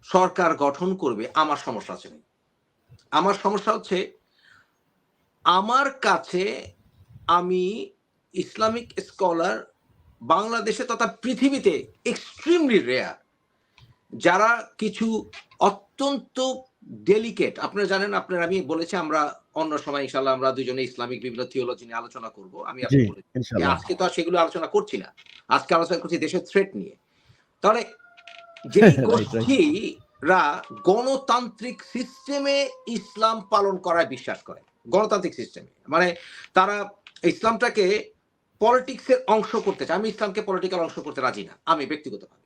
সরকার গঠন করবে, আমার সমস্যা আছে। আমার সমস্যা হচ্ছে, আমার কাছে, আমি ইসলামিক স্কলার বাংলাদেশে তথা পৃথিবীতে এক্সট্রিমলি রেয়ার, যারা কিছু অত্যন্ত ডেলিকেট, আপনারা জানেন, আপনার আমি বলেছি আমরা অন্য সময় ইনশাআল্লাহ আমরা দুজনে ইসলামিক বিভিন্ন থিওলজি নিয়ে আলোচনা করব। আমি আপনাকে বলেছি আজকে তো আর সেগুলো আলোচনা করছি না, আজকে আলোচনা করছি দেশের থ্রেট নিয়ে। তাহলে যে গোষ্ঠীরা গণতান্ত্রিক সিস্টেমে ইসলাম পালন করায় বিশ্বাস করে, গণতান্ত্রিক সিস্টেমে, মানে তারা ইসলামটাকে পলিটিক্সের অংশ করতে চায়। আমি ইসলামকে পলিটিক্যাল অংশ করতে রাজি না, আমি ব্যক্তিগতভাবে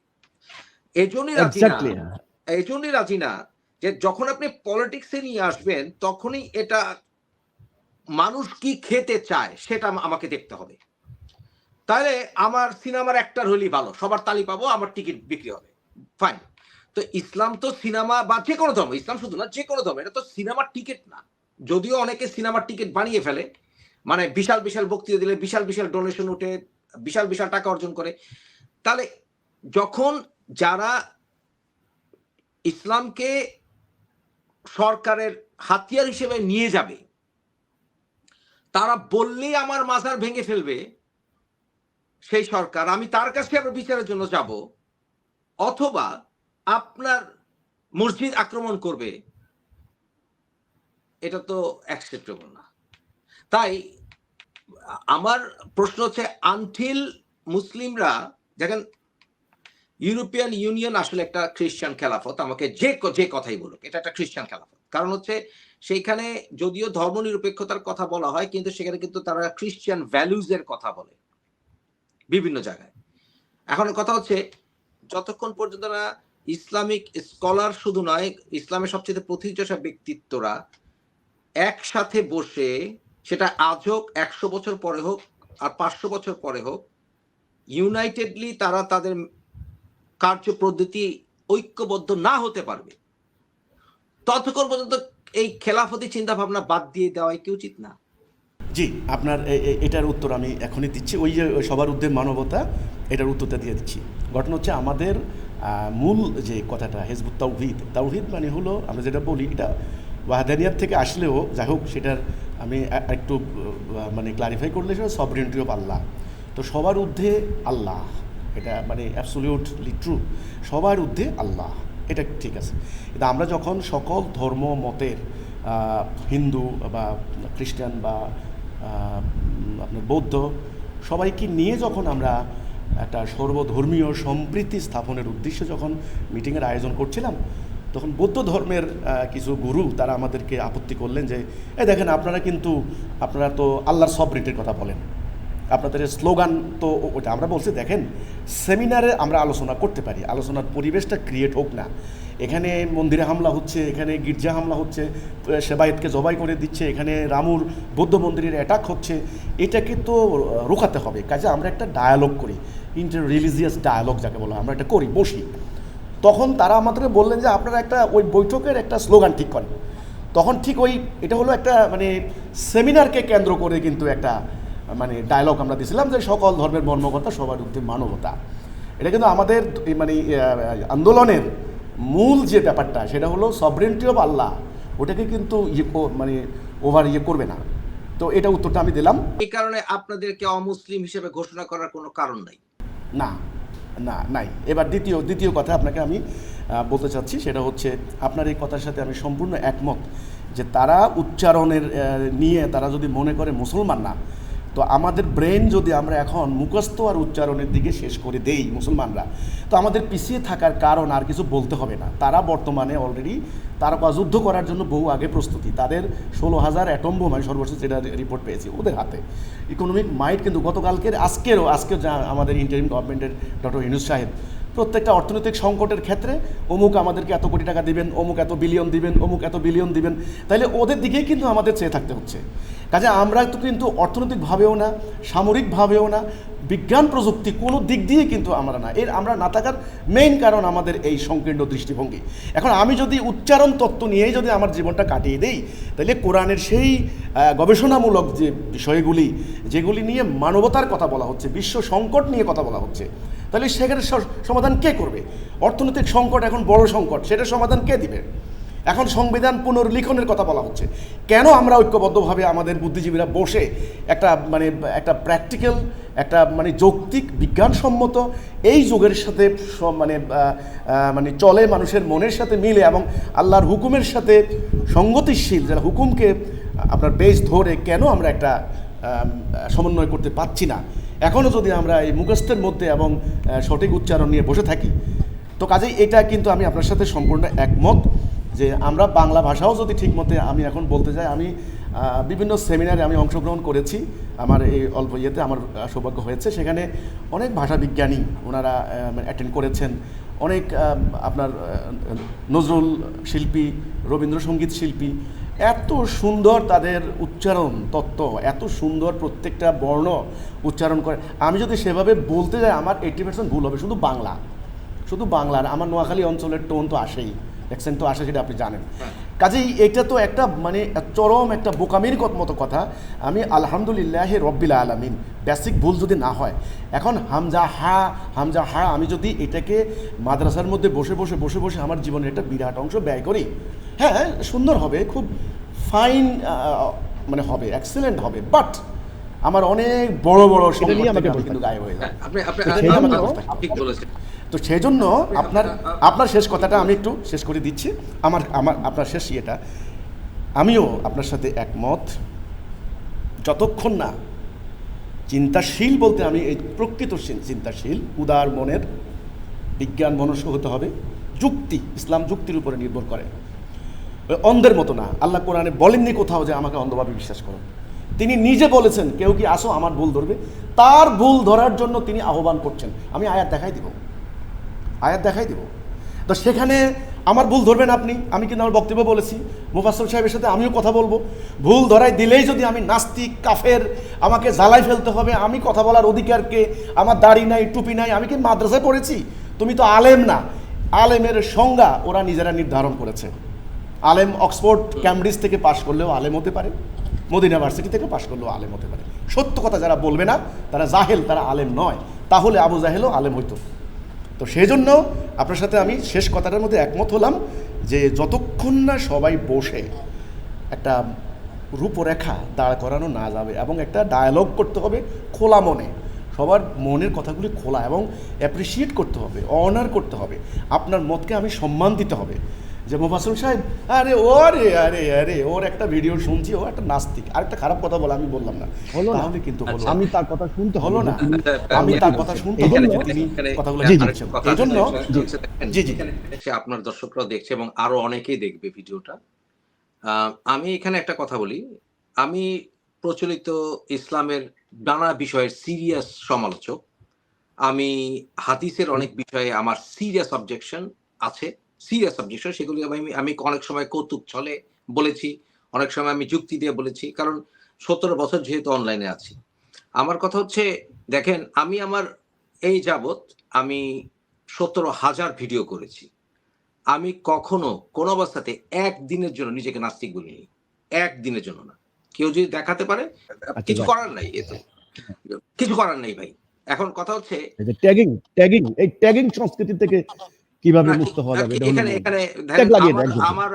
এজন্যই রাজি না যে যখন আপনি পলিটিক্সে নিয়ে আসবেন, তখনই এটা মানুষ কি খেতে চায় সেটা আমাকে দেখতে হবে। তাহলে আমার সিনেমার অ্যাক্টর হলেই ভালো, সবার তালি পাবো, আমার টিকিট বিক্রি হবে, ফাইন। তো ইসলাম তো সিনেমা বা যে কোনো ধর্ম, ইসলাম শুধু না, যে কোনো ধর্ম, এটা তো সিনেমার টিকিট না। যদিও অনেকে সিনেমার টিকিট বানিয়ে ফেলে, মানে বিশাল বিশাল বক্তৃতা দিলে বিশাল বিশাল ডোনেশন উঠে বিশাল বিশাল টাকা অর্জন করে। তাহলে যখন যারা ইসলামকে সরকারের হাতিয়ার হিসেবে নিয়ে যাবে, তারা বললেই আমার মাজার ভেঙে ফেলবে সেই সরকার, আমি তার কাছে আবার বিচারের জন্য যাব, অথবা আপনার মসজিদ আক্রমণ করবে, এটা তো অ্যাকসেপ্টেবল না। তাই আমার প্রশ্ন হচ্ছে, আনটিল মুসলিমরা, দেখেন ইউরোপিয়ান ইউনিয়ন আসলে একটা খ্রিস্টান খেলাফত, আমাকে যে কথাই বলুক, এটা একটা খ্রিস্টান খেলাফত। কারণ হচ্ছে সেইখানে যদিও ধর্ম নিরপেক্ষতার কথা বলা হয়, কিন্তু সেখানে কিন্তু তারা খ্রিস্টান ভ্যালুজের কথা বলে বিভিন্ন জায়গায়। এখন কথা হচ্ছে, যতক্ষণ পর্যন্ত না ইসলামিক স্কলার শুধু নয়, ইসলামের সবচেয়ে প্রতিষ্ঠা ব্যক্তিত্বরা একসাথে বসে, সেটা আজ হোক, ১০০ বছর পরে হোক, আর ৫০০ বছর পরে হোক, ইউনাইটেডলি তারা তাদের কার্যপদ্ধতি ঐক্যবদ্ধ না হতে পারবে, ততক্ষণ পর্যন্ত এই খেলাফতি চিন্তা ভাবনা বাদ দিয়ে দেওয়াই কি উচিত না? জি, আপনার এটার উত্তর আমি এখনই দিচ্ছি। ওই যে সবার ঊর্ধ্বে মানবতা, এটার উত্তরটা দিয়ে দিচ্ছি। ঘটনা হচ্ছে, আমাদের মূল যে কথাটা হিজবুত তাওহীদ মানে হলো, আমরা যেটা বলি, এটা ওয়াহদানিয়াত থেকে আসলেও যাই হোক, সেটার আমি একটু মানে ক্লারিফাই করলে, সেটা সভরেনিটি অফ আল্লাহ। তো সবার ঊর্ধ্বে আল্লাহ, এটা মানে অ্যাবসলিউটলি ট্রু, সবার ঊর্ধ্বে আল্লাহ, এটা ঠিক আছে। কিন্তু আমরা যখন সকল ধর্ম মতের, হিন্দু বা খ্রিস্টান বা আপনার বৌদ্ধ, সবাইকে নিয়ে যখন আমরা একটা সর্বধর্মীয় সম্প্রীতি স্থাপনের উদ্দেশ্যে যখন মিটিংয়ের আয়োজন করছিলাম, তখন বৌদ্ধ ধর্মের কিছু গুরু তারা আমাদেরকে আপত্তি করলেন যে, দেখেন আপনারা তো আল্লাহর সভরেনিটির কথা বলেন, আপনাদের স্লোগান তো ওটা। আমরা বলছি, দেখেন, সেমিনারে আমরা আলোচনা করতে পারি, আলোচনার পরিবেশটা ক্রিয়েট হোক না। এখানে মন্দিরে হামলা হচ্ছে, এখানে গির্জা হামলা হচ্ছে, সেবায়েতকে জবাই করে দিচ্ছে, এখানে রামুর বৌদ্ধ মন্দিরের অ্যাটাক হচ্ছে, এটাকে তো রোকাতে হবে। কাজে আমরা একটা ডায়ালগ করি, ইন্টার রিলিজিয়াস ডায়ালগ যাকে বলা, আমরা একটা করি, বসি। তখন তারা আমাদের বললেন যে, আপনারা একটা ওই বৈঠকের একটা স্লোগান ঠিক করেন। তখন ঠিক এটা হলো একটা মানে সেমিনারকে কেন্দ্র করে কিন্তু একটা মানে ডায়লগ আমরা দিয়েছিলাম যে, সকল ধর্মের মর্মকর্তা, সবার ঊর্ধ্বে মানবতা। এটা কিন্তু আমাদের মানে আন্দোলনের মূল যে ব্যাপারটা, সেটা হলো সভরেনিটি অফ আল্লাহ, ওটাকে কিন্তু মানে ওভার করবে না। তো এটা উত্তরটা আমি দিলাম। এই কারণে আপনাদেরকে অমুসলিম হিসেবে ঘোষণা করার কোনো কারণ নাই। না, না, নাই। এবার দ্বিতীয় কথা আপনাকে আমি বলতে চাচ্ছি, সেটা হচ্ছে আপনার এই কথার সাথে আমি সম্পূর্ণ একমত, যে তারা উচ্চারণের নিয়ে তারা যদি মনে করে মুসলমান না, তো আমাদের ব্রেন যদি আমরা এখন মুখস্থ আর উচ্চারণের দিকে শেষ করে দেই মুসলমানরা, তো আমাদের পিছিয়ে থাকার কারণ আর কিছু বলতে হবে না। তারা বর্তমানে অলরেডি তারকা যুদ্ধ করার জন্য বহু আগে প্রস্তুতি, তাদের 16,000 অ্যাটম বোম, আমি সর্বশেষ যেটা রিপোর্ট পেয়েছি ওদের হাতে। ইকোনমিক আজকের যা আমাদের ইন্টারিম গভর্নমেন্টের ডক্টর ইউনূস সাহেব প্রত্যেকটা অর্থনৈতিক সংকটের ক্ষেত্রে অমুক আমাদেরকে এত কোটি টাকা দিবেন, অমুক এত বিলিয়ন দিবেন, অমুক এত বিলিয়ন দিবেন, তাইলে ওদের দিকেই কিন্তু আমাদের চেয়ে থাকতে হচ্ছে। কাজে আমরা তো কিন্তু অর্থনৈতিকভাবেও না, সামরিকভাবেও না, বিজ্ঞান প্রযুক্তি কোনো দিক দিয়ে কিন্তু আমরা না, আমরা না থাকার মেইন কারণ আমাদের এই সংকীর্ণ দৃষ্টিভঙ্গি। এখন আমি যদি উচ্চারণ তত্ত্ব নিয়েই যদি আমার জীবনটা কাটিয়ে দেই, তাহলে কোরআনের সেই গবেষণামূলক যে বিষয়গুলি, যেগুলি নিয়ে মানবতার কথা বলা হচ্ছে, বিশ্ব সংকট নিয়ে কথা বলা হচ্ছে, তাহলে সেখানে সমাধান কে করবে? অর্থনৈতিক সংকট এখন বড় সংকট, সেটার সমাধান কে দিবে? এখন সংবিধান পুনর্লিখনের কথা বলা হচ্ছে, কেন আমরা ঐক্যবদ্ধভাবে আমাদের বুদ্ধিজীবীরা বসে একটা প্র্যাকটিক্যাল, একটা যৌক্তিক বিজ্ঞানসম্মত এই যুগের সাথে চলে, মানুষের মনের সাথে মিলে এবং আল্লাহর হুকুমের সাথে সঙ্গতিশীল, যারা হুকুমকে আপনার বেশ ধরে, কেন আমরা একটা সমন্বয় করতে পারছি না? এখনও যদি আমরা এই মুখস্থের মধ্যে এবং সঠিক উচ্চারণ নিয়ে বসে থাকি, তো কাজেই এটা কিন্তু আমি আপনার সাথে সম্পূর্ণ একমত, যে আমরা বাংলা ভাষাও যদি ঠিকমতো, আমি এখন বলতে চাই, আমি বিভিন্ন সেমিনারে আমি অংশগ্রহণ করেছি, আমার এই অল্প ইয়েতে আমার সৌভাগ্য হয়েছে, সেখানে অনেক ভাষাবিজ্ঞানী ওনারা অ্যাটেন্ড করেছেন, অনেক আপনার নজরুল শিল্পী, রবীন্দ্রসঙ্গীত শিল্পী, এত সুন্দর তাদের উচ্চারণ তত্ত্ব, এত সুন্দর প্রত্যেকটা বর্ণ উচ্চারণ করে। আমি যদি সেভাবে বলতে যাই, আমার 80% ভুল হবে, শুধু বাংলার। আমার নোয়াখালী অঞ্চলের টোন তো আসেই, অ্যাকসেন্ট তো আসে, সেটা আপনি জানেন। কাজেই এটা তো একটা চরম একটা বোকামির মতো কথা। আমি আলহামদুলিল্লাহ রব্বিল আলামিন, বেসিক ভুল যদি না হয়, এখন হামজা হা আমি যদি এটাকে মাদ্রাসার মধ্যে বসে বসে আমার জীবনের একটা বিরাট অংশ ব্যয় করি, হ্যাঁ সুন্দর হবে, খুব ফাইন হবে, এক্সেলেন্ট হবে, বাট আমার অনেক বড় কিন্তু গায়ে হয়ে যায়। ঠিক বলেছেন। তো সেই জন্য আপনার শেষ কথাটা আমি একটু শেষ করে দিচ্ছি। আপনার শেষ ইয়েটা আমিও আপনার সাথে একমত, যতক্ষণ না চিন্তাশীল বলতে আমি এই প্রকৃত চিন্তাশীল, উদার মনের, বিজ্ঞান মনস্ক হতে হবে, যুক্তি, ইসলাম যুক্তির উপরে নির্ভর করে, অন্ধের মতো না। আল্লাহ কোরআনে বলেননি কোথাও যে আমাকে অন্ধভাবে বিশ্বাস করো। তিনি নিজে বলেছেন, কেউ কি আসো আমার ভুল ধরবে, তার ভুল ধরার জন্য তিনি আহ্বান করছেন। আমি আয়াত দেখাই দিব। তো সেখানে আমার ভুল ধরবেন আপনি, আমি কিন্তু আমার বক্তব্য বলেছি, মুফাসসির সাহেবের সাথে আমিও কথা বলবো। ভুল ধরাই দিলেই যদি আমি নাস্তিক, কাফের, আমাকে জ্বালাই ফেলতে হবে, আমি কথা বলার অধিকারকে, আমার দাড়ি নাই, টুপি নাই, আমি কি মাদ্রাসায় পড়েছি? তুমি তো আলেম না। আলেমের সংজ্ঞা ওরা নিজেরা নির্ধারণ করেছে। আলেম অক্সফোর্ড ক্যামব্রিজ থেকে পাশ করলেও আলেম হতে পারে, মদিনা ইউনিভার্সিটি থেকে পাশ করলেও আলেম হতে পারে। সত্য কথা যারা বলবে না তারা জাহেল, তারা আলেম নয়। তাহলে আবু জাহেলও আলেম হইতো। তো সেই জন্য আপনার সাথে আমি শেষ কথাটার মধ্যে একমত হলাম, যে যতক্ষণ না সবাই বসে একটা রূপরেখা দাঁড় করানো না যাবে এবং একটা ডায়ালগ করতে হবে খোলা মনে, সবার মনের কথাগুলি খোলা, এবং অ্যাপ্রিসিয়েট করতে হবে, অনার করতে হবে, আপনার মতকে আমি সম্মান দিতে হবে। যে মুফাসসির সাহেব, আরে ওর একটা ভিডিও শুনছি, ও একটা নাস্তিক, আরেকটা খারাপ কথা বলে আমি বললাম না, তাহলে কিন্তু আমি তার কথা শুনতে হলো না, আমি তার কথা শুনতে হলো না, তিনি কথাগুলো বলছেন। এই জন্য আপনার দর্শকরাও দেখছে এবং আরো অনেকেই দেখবে ভিডিওটা। আমি এখানে একটা কথা বলি, আমি প্রচলিত ইসলামের নানা বিষয়ের সিরিয়াস সমালোচক। আমি হাদিসের অনেক বিষয়ে আমার সিরিয়াস অবজেকশন আছে, সেগুলি আমি অনেক সময় কৌতুক ছলে বলেছি, অনেক সময় আমি যুক্তি দিয়ে বলেছি, কারণ 17 বছর যেহেতু অনলাইনে আছি। আমার কথা হচ্ছে, দেখেন, আমি আমার এই যাবৎ আমি 17,000 ভিডিও করেছি। আমি কখনো কোন অবস্থাতে একদিনের জন্য নিজেকে নাস্তিক বলিনি, একদিনের জন্য না। কেউ যদি দেখাতে পারে, কিছু করার নাই, এতে কিছু করার নেই ভাই। এখন কথা হচ্ছে এই ট্যাগিং সংস্কৃতি থেকে কিভাবে মুক্ত হওয়া যাবে, এটা হলো এখানে মূল। এখানে ট্যাগ লাগিয়ে দেয় আমার একজনকে। আমার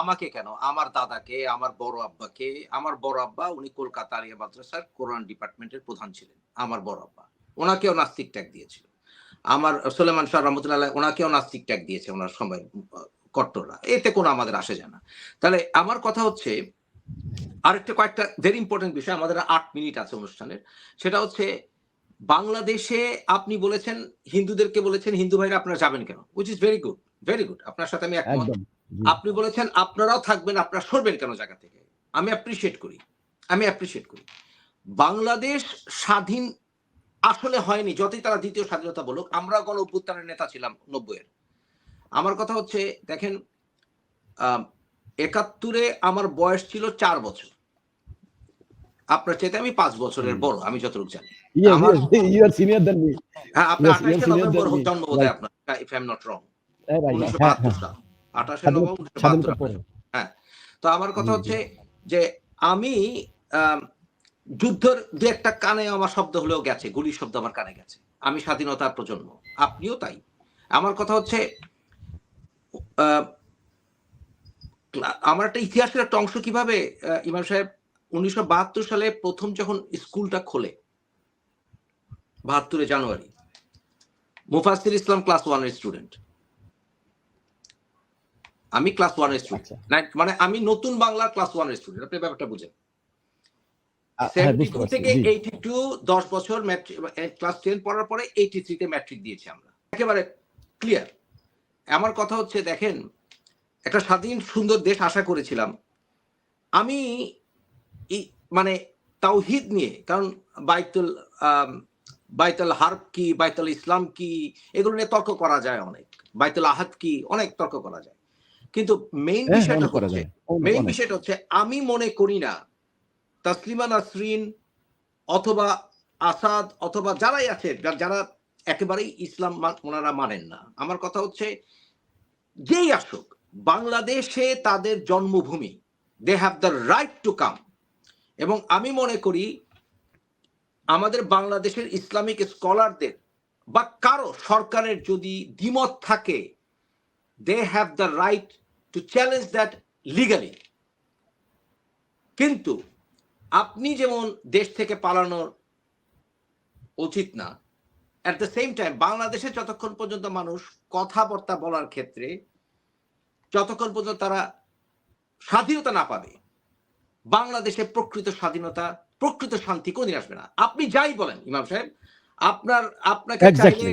আমাকে কেন, আমার দাদাকে, আমার বড় আব্বাকে, আমার বড় আব্বা উনি কলকাতা আলিয়া মাদ্রাসার কোরআন ডিপার্টমেন্টের প্রধান ছিলেন, আমার বড় আব্বা, ওনাকেও নাস্তিক ট্যাগ দিয়েছিল। আমার সুলেমান শাহ রহমতুল্লাহ ওনাকেও নাস্তিক ট্যাগ দিয়েছে ওনার সময় কট্টররা, এতে কোনো আমাদের আসে যায় না। তাহলে আমার কথা হচ্ছে আরেকটা কয়েকটা ভেরি ইম্পর্টেন্ট বিষয়, আমাদের 8 মিনিট আছে অনুষ্ঠানের, সেটা হচ্ছে বাংলাদেশে আপনি বলেছেন হিন্দুদেরকে বলেছেন হিন্দু ভাইরা আপনারা যাবেন কেন, which is very good, very good, আপনার সাথে আমি একমত। একদম। জি। আপনি বলেছেন আপনারাও থাকবেন, আপনারা সরবেন কেন জায়গা থেকে, আমি অ্যাপ্রিশিয়েট করি, আমি অ্যাপ্রিশিয়েট করি। বাংলাদেশ স্বাধীন আসলে হয়নি, যতই তারা দ্বিতীয় স্বাধীনতা বলুক, আমরা গণ অভ্যুত্থানের নেতা ছিলাম 90-এর। আমার কথা হচ্ছে দেখেন 71-এ আমার বয়স ছিল 4 বছর, আপনার চাইতে আমি 5 বছরের বড়, আমি যতটুকু জানি। Yes, আমার yes, you are senior than me. হ্যাঁ, আপনি Yes, you are 28 senior November than me. জন্ম বোধহয় Right. আপনার, if I am not wrong, Right, right. 1972 সাল, 28 নভেম্বর 1972 স্বাধীনতার পরে। হ্যাঁ। তো আমার কথা জি, জি। হচ্ছে যে আমি যুদ্ধের দু একটা কানে আমার শব্দ হলেও গেছে, গুলির শব্দ আমার কানে গেছে, আমি স্বাধীনতার প্রজন্ম, আপনিও তাই। আমার কথা হচ্ছে আমার একটা ইতিহাসের একটা অংশ কিভাবে ইমাম সাহেব 1972 সালে প্রথম যখন স্কুলটা খোলে, 72 জানুয়ারি, মুফাসসির ইসলাম ক্লাস 1 এর স্টুডেন্ট, আমি ক্লাস 1 এর স্টুডেন্ট, মানে আমি নতুন বাংলা ক্লাস 1 এর স্টুডেন্ট, আপনি ব্যাপারটা বুঝেন। হ্যাঁ, বুঝতে 72 পারছি। থেকে জি। 82 10 বছর ক্লাস 10 পড়ার পরে 83 তে ম্যাট্রিক দিয়েছি আমরা, একেবারে ক্লিয়ার। আমার কথা হচ্ছে দেখেন, একটা স্বাধীন সুন্দর দেশ আশা করেছিলাম আমি, মানে তাওহীদ নিয়ে, কারণ বাইতুল হারব কি, বাইতুল ইসলাম কি, এগুলো নিয়ে তর্ক করা যায় অনেক, বাইতুল আহাদ কি, অনেক তর্ক করা যায়, কিন্তু মেইন হ্যাঁ, বিষয়টা অনেক করা হচ্ছে, যায়। অনেক, মেইন অনেক। বিষয়টা হচ্ছে আমি মনে করি না তাসলিমা নাসরিন অথবা আসাদ অথবা যারাই আছে, যারা একেবারেই ইসলাম ওনারা মানেন না, আমার কথা হচ্ছে যেই আসুক বাংলাদেশে তাদের জন্মভূমি, they have the right to come. এবং আমি মনে করি আমাদের বাংলাদেশের ইসলামিক স্কলারদের বা কারো সরকারের যদি দ্বিমত থাকে, they have the right to challenge that legally. কিন্তু আপনি যেমন দেশ থেকে পালানোর উচিত না, অ্যাট দ্য সেম টাইম বাংলাদেশে যতক্ষণ পর্যন্ত মানুষ কথাবার্তা বলার ক্ষেত্রে, যতক্ষণ পর্যন্ত তারা স্বাধীনতা না পাবে, বাংলাদেশে প্রকৃত স্বাধীনতা, প্রকৃত শান্তি কোনদিন আসবে না। আপনি যাই বলেন ইমাম সাহেব, আপনাকে চাইলে,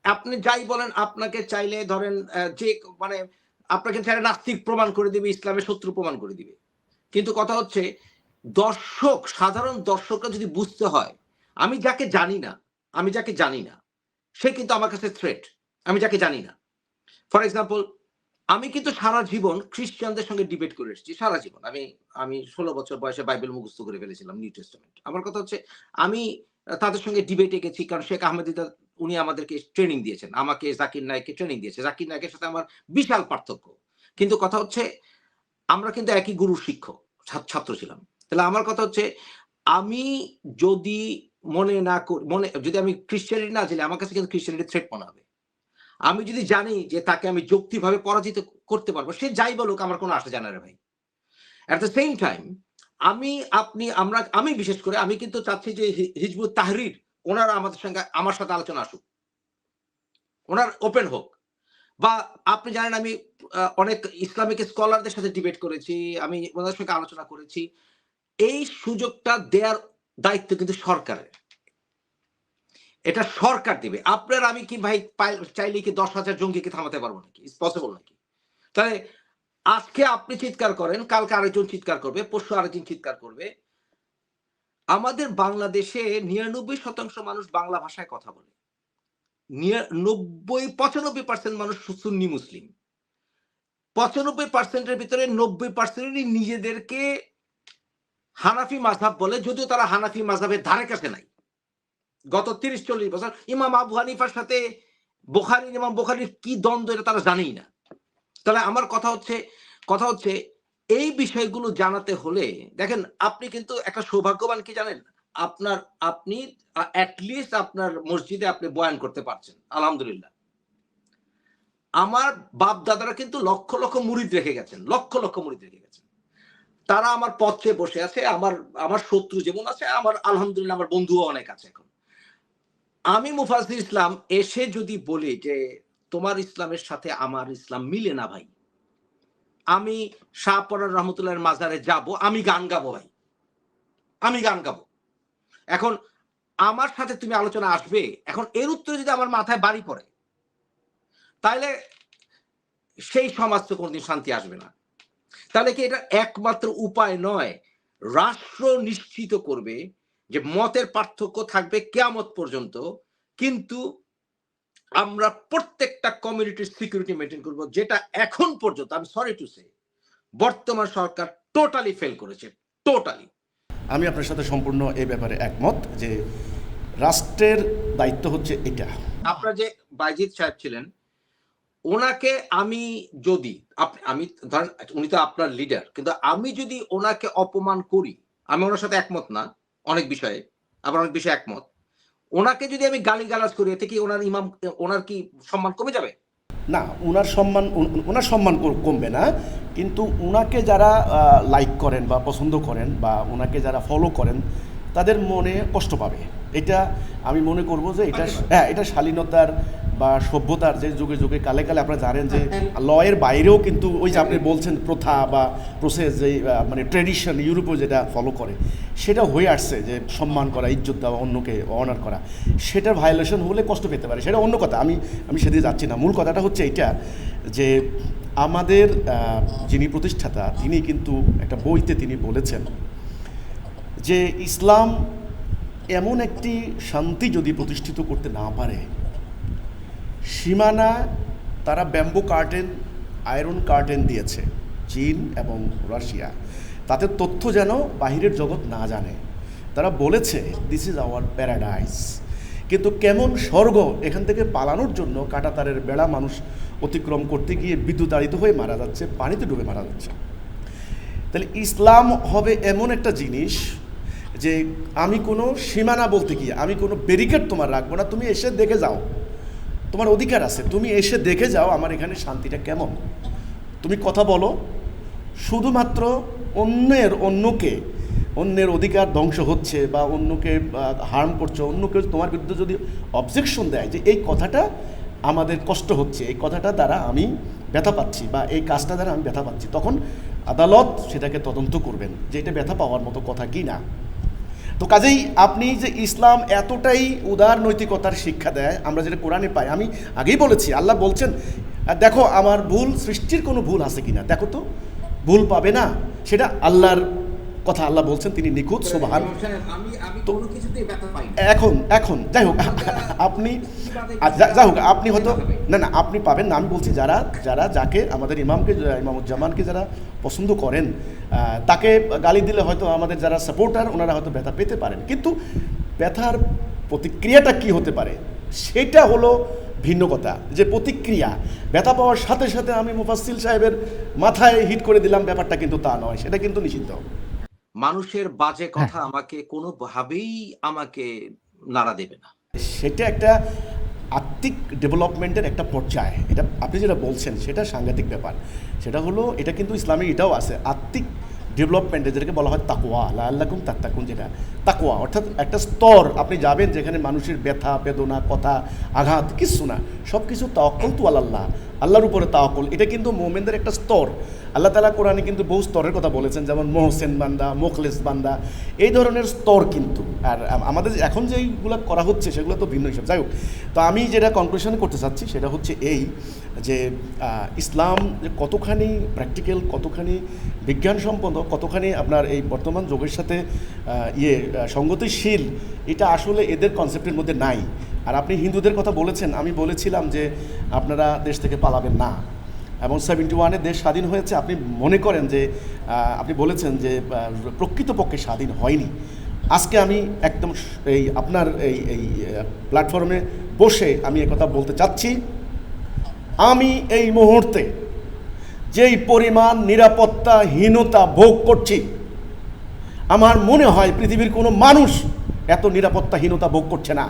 আপনি যাই বলেন, আপনাকে চাইলে ধরেন যে মানে আপনাকে চাইলে নাস্তিক প্রমাণ করে দিবে, ইসলামের শত্রু প্রমাণ করে দিবে, কিন্তু কথা হচ্ছে দর্শক, সাধারণ দর্শকরা যদি বুঝতে হয় আমি যাকে জানি না, আমি যাকে জানি না সে কিন্তু আমার কাছে থ্রেট, আমি যাকে জানি না। ফর এক্সাম্পল, আমি কিন্তু সারা জীবন খ্রিস্টানদের সঙ্গে ডিবেট করে এসেছি, সারা জীবন। আমি 16 বছর বয়সে বাইবেল মুখস্থ করে ফেলেছিলাম, নিউ টেস্টামেন্ট। আমার কথা হচ্ছে আমি তাদের সঙ্গে ডিবেটে গেছি, কারণ শেখ আহমেদিদা উনি আমাদেরকে ট্রেনিং দিয়েছেন, আমাকে জাকির নায়েককে ট্রেনিং দিয়েছে, জাকির নায়েকের সাথে আমার বিশাল পার্থক্য, কিন্তু কথা হচ্ছে আমরা কিন্তু একই গুরুর শিক্ষক ছাত্র ছিলাম। তাহলে আমার কথা হচ্ছে আমি যদি যদি আমি খ্রিস্টানিটি না ছিলাম, আমার কাছে কিন্তু খ্রিস্টানিটি থ্রেট মনে হবে। আমি যদি জানি যে তাকে আমি যৌক্তিকভাবে পরাজিত করতে পারবো, সে যাই বলুক আমার কোনো আসা যায় না রে ভাই। এট দ্য সেম টাইম আমি বিশেষ করে আমি কিন্তু চাচ্ছি যে হিজবুত তাহরির ওনারা আমাদের সঙ্গে, আমার সাথে আলোচনা আসুক, ওনার ওপেন হোক। বা আপনি জানেন আমি অনেক ইসলামিক স্কলারদের সাথে ডিবেট করেছি, আমি ওনাদের সঙ্গে আলোচনা করেছি। এই সুযোগটা দেওয়ার দায়িত্ব কিন্তু সরকারের, এটা সরকার দিবে। আপনার আমি কি ভাই চাইলে কি 10,000 জঙ্গিকে থামাতে পারবো নাকি? ইটস পসিবল নাকি? তাহলে আজকে আপনি চিৎকার করেন, কালকে আরেকজন চিৎকার করবে, পরশু আরেকজন চিৎকার করবে। আমাদের বাংলাদেশে 99% মানুষ বাংলা ভাষায় কথা বলে, 95% মানুষ সুন্নি মুসলিম, 95% এর ভিতরে 90%ই নিজেদেরকে হানাফি মাযহাব বলে, যদিও তারা হানাফি মাযহাবের ধারে কাছে নাই। গত 30-40 বছর ইমাম আবু হানিফার সাথে ইমাম বুখারীর কি দ্বন্দ্ব এটা তারা জানেই না। তাহলে আমার কথা হচ্ছে এই বিষয়গুলো জানাতে হলে দেখেন, আপনি কিন্তু একটা সৌভাগ্যবান কি জানেন, আপনি অ্যাট লিস্ট আপনার মসজিদে আপনি বয়ান করতে পারছেন, আলহামদুলিল্লাহ। আমার বাপ দাদারা কিন্তু লক্ষ লক্ষ মুরিদ রেখে গেছেন, লক্ষ লক্ষ মুরিদ রেখে গেছেন। তারা আমার পথে বসে আছে, আমার আমার শত্রু যেমন আছে, আমার আলহামদুলিল্লাহ আমার বন্ধুও অনেক আছে এখন। আমি মুফাজ্জিল ইসলাম এসে যদি বলি যে তোমার ইসলামের সাথে আমার ইসলাম মিলে না ভাই, আমি শাহ পরান রহমতুল্লাহের মাজারে যাব, আমি গান গাবো ভাই, আমি গান গাবো। এখন আমার সাথে তুমি আলোচনা আসবে, এখন এর উত্তরে যদি আমার মাথায় বাড়ি পড়ে, তাহলে সেই সমাজ তো কোনদিন শান্তি আসবে না। তাহলে কি এটা একমাত্র উপায় নয়? রাষ্ট্র নিশ্চিত করবে যে মতের পার্থক্য থাকবে কিয়ামত পর্যন্ত, কিন্তু আমরা প্রত্যেকটা কমিউনিটির সিকিউরিটি মেনটেন করব, যেটা এখন পর্যন্ত আমি সরি টু সে বর্তমান সরকার টোটালি ফেল করেছে, টোটালি। আমি আপনার সাথে সম্পূর্ণ এই ব্যাপারে একমত যে রাষ্ট্রের দায়িত্ব হচ্ছে এটা। আপনার যে বাইজিদ সাহেব ছিলেন, ওনাকে আমি যদি আমি ধরেন উনি তো আপনার লিডার, কিন্তু আমি যদি ওনাকে অপমান করি, আমি ওনার সাথে একমত না অনেক বিষয়ে, আবার অনেক বিষয়ে একমত, ওনাকে যদি আমি গালিগালাজ করি, এতে কি ওনার ইমাম, ওনার কি সম্মান কমে যাবে? না, ওনার সম্মান কমবে না, কিন্তু ওনাকে যারা লাইক করেন বা পছন্দ করেন বা ওনাকে যারা ফলো করেন তাদের মনে কষ্ট পাবে। এটা আমি মনে করব যে এটা, হ্যাঁ, এটা শালীনতার বা সভ্যতার যে যুগে যুগে কালে কালে আপনারা জানেন যে লয়ের বাইরেও কিন্তু ওই যে আপনি বলছেন প্রথা বা প্রসেস, যে মানে ট্রেডিশন ইউরোপে যেটা ফলো করে সেটা হয়ে আসছে, যে সম্মান করা, ইজ্জত দেওয়া, অন্যকে অনার করা, সেটার ভায়োলেশন হলে কষ্ট পেতে পারে, সেটা অন্য কথা। আমি সেদিকে যাচ্ছি না। মূল কথাটা হচ্ছে এইটা যে আমাদের যিনি প্রতিষ্ঠাতা তিনি কিন্তু একটা বইতে তিনি বলেছেন যে ইসলাম এমন একটি শান্তি যদি প্রতিষ্ঠিত করতে না পারে, সীমানা তারা ব্যাম্বু কার্টেন, আয়রন কার্টেন দিয়েছে চীন এবং রাশিয়া, তাতে তথ্য যেন বাহিরের জগৎ না জানে। তারা বলেছে দিস ইজ আওয়ার প্যারাডাইস, কিন্তু কেমন স্বর্গ, এখান থেকে পালানোর জন্য কাঁটাতারের বেড়া মানুষ অতিক্রম করতে গিয়ে বিদ্যুতাড়িত হয়ে মারা যাচ্ছে, পানিতে ডুবে মারা যাচ্ছে। তাহলে ইসলাম হবে এমন একটা জিনিস যে আমি কোনো সীমানা বলতে গিয়ে আমি কোনো ব্যারিকেড তোমার রাখবো না, তুমি এসে দেখে যাও, তোমার অধিকার আছে, তুমি এসে দেখে যাও আমার এখানে শান্তিটা কেমন। তুমি কথা বলো, শুধুমাত্র অন্যের অধিকার ধ্বংস হচ্ছে বা অন্যকে হার্ম করছো, অন্যকে তোমার বিরুদ্ধে যদি অবজেকশন দেয় যে এই কথাটা আমাদের কষ্ট হচ্ছে, এই কথাটা দ্বারা আমি ব্যথা পাচ্ছি বা এই কাজটা দ্বারা আমি ব্যথা পাচ্ছি, তখন আদালত সেটাকে তদন্ত করবেন যে এটা ব্যথা পাওয়ার মতো কথা কি না। তো কাজেই আপনি যে ইসলাম এতটাই উদার নৈতিকতার শিক্ষা দেয়, আমরা যেটা কোরআনে পাই, আমি আগেই বলেছি আল্লাহ বলছেন দেখো আমার ভুল, সৃষ্টির কোনো ভুল আছে কিনা দেখো, তো ভুল পাবে না, সেটা আল্লাহর কথা। আল্লাহ বলছেন তিনি নিখুঁত, সুবহান। এখন যাই হোক আপনি আপনি হয়তো না আপনি পাবেন না, আমি বলছি যারা যাকে আমাদের ইমামুজ্জামানকে যারা পছন্দ করেন তাকে গালি দিলে হয়তো আমাদের যারা সাপোর্টার ওনারা হয়তো ব্যথা পেতে পারেন, কিন্তু ব্যথার প্রতিক্রিয়াটা কি হতে পারে সেটা হলো ভিন্ন কথা। যে প্রতিক্রিয়া ব্যথা পাওয়ার সাথে সাথে আমি মুফাসসিল সাহেবের মাথায় হিট করে দিলাম, ব্যাপারটা কিন্তু তা নয়, সেটা কিন্তু নিষিদ্ধ। মানুষের বাজে কথা আমাকে কোনোভাবেই আমাকে নাড়া দেবে না। সেটা একটা আত্মিক ডেভেলপমেন্টের একটা পর্যায়, এটা আপনি যেটা বলছেন সেটা সাংঘাতিক ব্যাপার। সেটা হলো এটা কিন্তু ইসলামে এটাও আছে, আত্মিক ডেভেলপমেন্টে যেটাকে বলা হয় তাকওয়া, লাআল্লাকুম তাত্তাকুন, যেটা তাকওয়া অর্থাৎ একটা স্তর আপনি যাবেন যেখানে মানুষের ব্যথা বেদনা কথা আঘাত কিচ্ছু না, সব কিছু তাওয়াক্কুল তু আলাল্লাহ, আল্লাহর উপরে তাওয়াক্কুল, এটা কিন্তু মুমিনদের একটা স্তর। আল্লাহ তাআলা কোরআনে কিন্তু বহু স্তরের কথা বলেছেন, যেমন মোহসেন বান্দা, মোখলেস বান্দা, এই ধরনের স্তর কিন্তু। আর আমাদের এখন যেইগুলো করা হচ্ছে সেগুলো তো ভিন্ন হিসাব। যাই হোক, তো আমি যেটা কনক্লুশন করতে চাচ্ছি সেটা হচ্ছে এই যে ইসলাম যে কতখানি প্র্যাকটিক্যাল, কতখানি বিজ্ঞানসম্পন্ন, কতখানি আপনার এই বর্তমান যুগের সাথে সঙ্গতিশীল, এটা আসলে এদের কনসেপ্টের মধ্যে নাই। আর আপনি হিন্দুদের কথা বলেছেন, আমি বলেছিলাম যে আপনারা দেশ থেকে পালাবেন না, এবং 71-এ দেশ স্বাধীন হয়েছে। আপনি মনে করেন যে আপনি বলেছেন যে প্রকৃতপক্ষে স্বাধীন হয়নি। আজকে আমি একদম এই আপনার এই প্ল্যাটফর্মে বসে আমি একথা বলতে চাচ্ছি, আমি এই মুহূর্তে যেই পরিমাণ নিরাপত্তাহীনতা ভোগ করছি, আমার মনে হয় পৃথিবীর কোনো মানুষ এত নিরাপত্তাহীনতা ভোগ করছে না।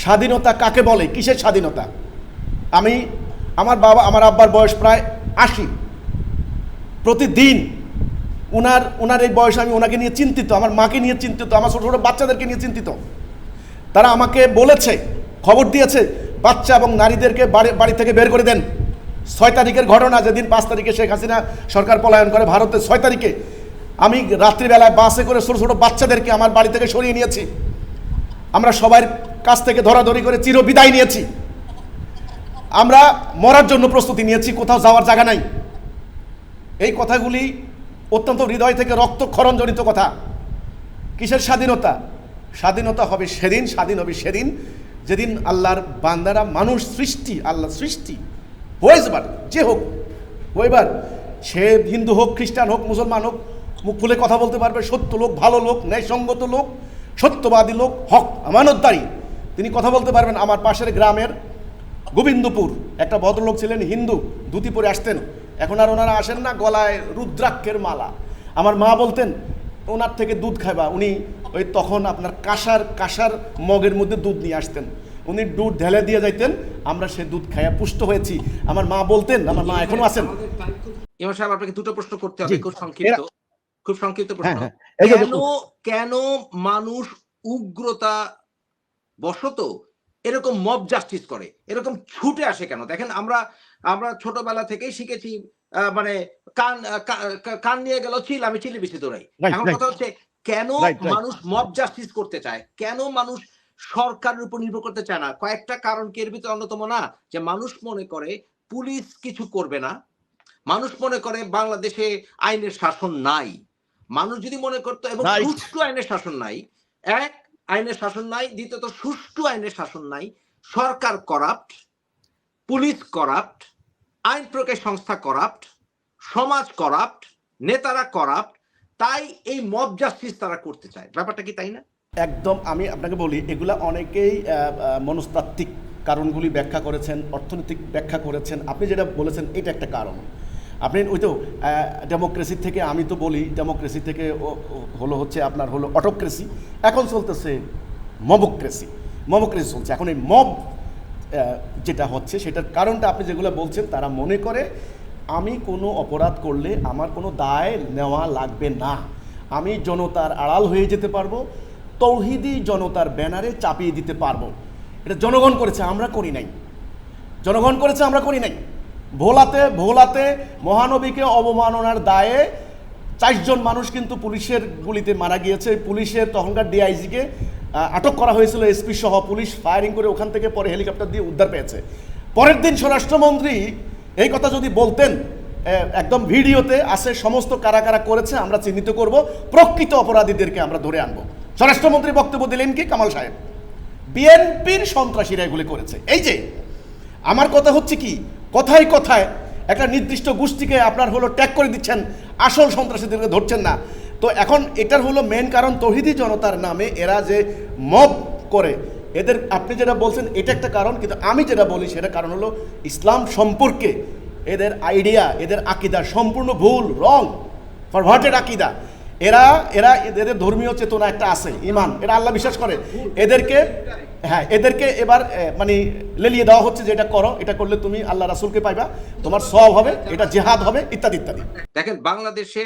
স্বাধীনতা কাকে বলে, কিসের স্বাধীনতা? আমি আমার বাবা আমার আব্বার বয়স প্রায় 80। প্রতিদিন ওনার এই বয়সে আমি ওনাকে নিয়ে চিন্তিত, আমার মাকে নিয়ে চিন্তিত, আমার ছোটো ছোটো বাচ্চাদেরকে নিয়ে চিন্তিত। তারা আমাকে বলেছে, খবর দিয়েছে, বাচ্চা এবং নারীদেরকে বাড়ি থেকে বের করে দেন। 6 তারিখের ঘটনা, যেদিন 5 তারিখে শেখ হাসিনা সরকার পলায়ন করে ভারতে, 6 তারিখে আমি রাত্রিবেলায় বাসে করে ছোটো ছোটো বাচ্চাদেরকে আমার বাড়ি থেকে সরিয়ে নিয়েছি। আমরা সবার কাছ থেকে ধরাধরি করে চির বিদায় নিয়েছি। আমরা মরার জন্য প্রস্তুতি নিয়েছি, কোথাও যাওয়ার জায়গা নাই। এই কথাগুলি অত্যন্ত হৃদয় থেকে রক্তক্ষরণজনিত কথা। কিসের স্বাধীনতা? স্বাধীনতা হবে সেদিন, স্বাধীন হবে সেদিন যেদিন আল্লাহর বান্দারা, মানুষ সৃষ্টি, আল্লাহ সৃষ্টি হয়েবার যে হোক, হইবার সে হিন্দু হোক, খ্রিস্টান হোক, মুসলমান হোক, মুখ খুলে কথা বলতে পারবে, সত্য লোক, ভালো লোক, ন্যায়সঙ্গত লোক, সত্যবাদী লোক, হক আমানতদারী, তিনি কথা বলতে পারবেন। আমার পাশের গ্রামের গোবিন্দপুর একটা ভদ্রলোক ছিলেন, হিন্দু, ধুতি পরে আসতেন। এখন আর ওনারা আসেন না, গলায় রুদ্রাক্ষের মালা। আমার মা বলতেন ওনার থেকে দুধ খাইবা, উনি ওই তখন আপনার কাঁসার মগের মধ্যে দুধ নিয়ে আসতেন, উনি দুধ ঢেলে দিয়ে যাইতেন, আমরা সে দুধ খাইয়া পুষ্ট হয়েছি। আমার মা বলতেন, আমার মা এখনো আছেন। ইমাম সাহেব, আপনাকে দুটো প্রশ্ন করতে হবে, খুব সংক্ষিপ্ত প্রশ্ন। কেন মানুষ উগ্রতা বশত এরকম মব জাস্টিস করে, এরকম ছুটে আসে কেন? দেখেন, আমরা ছোটবেলা থেকেই শিখেছি, মানে কান নিয়ে গেল চিল, আমি চিলি বেশি দৌড়াই। এখন কথা হচ্ছে, কেন মানুষ মব জাস্টিস করতে চায়? কেন মানুষ সরকারের উপর নির্ভর করতে চায় না? কয়েকটা কারণ কি এর ভিতরে অন্যতম না? যে মানুষ মনে করে পুলিশ কিছু করবে না, মানুষ মনে করে বাংলাদেশে আইনের শাসন নাই। মানুষ যদি মনে করতো, এবং সুষ্ঠু আইনের শাসন নাই, এক আইনের শাসন নাই, দ্বিতীয়ত সুষ্ঠু আইনের শাসন নাই, সরকার করাপ্ট, পুলিশ করাপ্ট, আইন প্রয়োগের সংস্থা করাপ্ট, সমাজ করাপ্ট, নেতারা করাপ্ট, তাই এই মব জাস্টিস তারা করতে চায়। ব্যাপারটা কি তাই না? একদম। আমি আপনাকে বলি, এগুলা অনেকেই মনস্তাত্ত্বিক কারণগুলি ব্যাখ্যা করেছেন, অর্থনৈতিক ব্যাখ্যা করেছেন। আপনি যেটা বলেছেন এটা একটা কারণ। আপনি ওই তো ডেমোক্রেসি থেকে, আমি তো বলি ডেমোক্রেসি থেকে হচ্ছে আপনার অটোক্রেসি, এখন চলতেছে মবক্রেসি চলছে। এখন এই মব যেটা হচ্ছে সেটার কারণটা আপনি যেগুলো বলছেন, তারা মনে করে আমি কোনো অপরাধ করলে আমার কোনো দায় নেওয়া লাগবে না, আমি জনতার আড়াল হয়ে যেতে পারবো, তৌহিদি জনতার ব্যানারে চাপিয়ে দিতে পারবো। এটা জনগণ করেছে, আমরা করি নাই। জনগণ করেছে, আমরা করি নাই। ভোলাতে মহানবীকে অবমাননার দায়ে 4 জন মানুষ কিন্তু পুলিশের গুলিতে মারা গিয়েছে। পুলিশের তখনকার ডিআইজিকে আটক করা হয়েছিল, এসপি সহ। পুলিশ ফায়ারিং করে ওখান থেকে পরে হেলিকপ্টার দিয়ে উদ্ধার পেয়েছে। পরের দিন স্বরাষ্ট্রমন্ত্রী এই কথা যদি বলতেন, একদম ভিডিওতে আছে, সমস্ত কারা কারা করেছে আমরা চিহ্নিত করব, প্রকৃত অপরাধীদেরকে আমরা ধরে আনবো। স্বরাষ্ট্রমন্ত্রী বক্তব্য দিলেন কি? কামাল সাহেব, বিএনপির সন্ত্রাসীরা এগুলি করেছে। এই যে আমার কথা হচ্ছে কি, কথায় কথায় একটা নির্দিষ্ট গোষ্ঠীকে আপনার ট্যাগ করে দিচ্ছেন, আসল সন্ত্রাসীদেরকে ধরছেন না। তো এখন এটার মেন কারণ, তৌহিদি জনতার নামে এরা যে মব করে, এদের আপনি যেটা বলছেন এটা একটা কারণ, কিন্তু আমি যেটা বলি সেটা কারণ হলো ইসলাম সম্পর্কে এদের আইডিয়া, এদের আকিদা সম্পূর্ণ ভুল, রং, পারভার্টেড আকিদা। এদের ধর্মীয় চেতনা একটা আছে, ইমান, এটা আল্লাহ বিশ্বাস করে। এদেরকে এবার মানে লেলিয়ে দেওয়া হচ্ছে যে এটা করো, এটা করলে তুমি আল্লাহ রাসূলকে পাইবা, তোমার সওয়াব হবে, এটা জিহাদ হবে, ইত্যাদি ইত্যাদি। দেখেন, বাংলাদেশে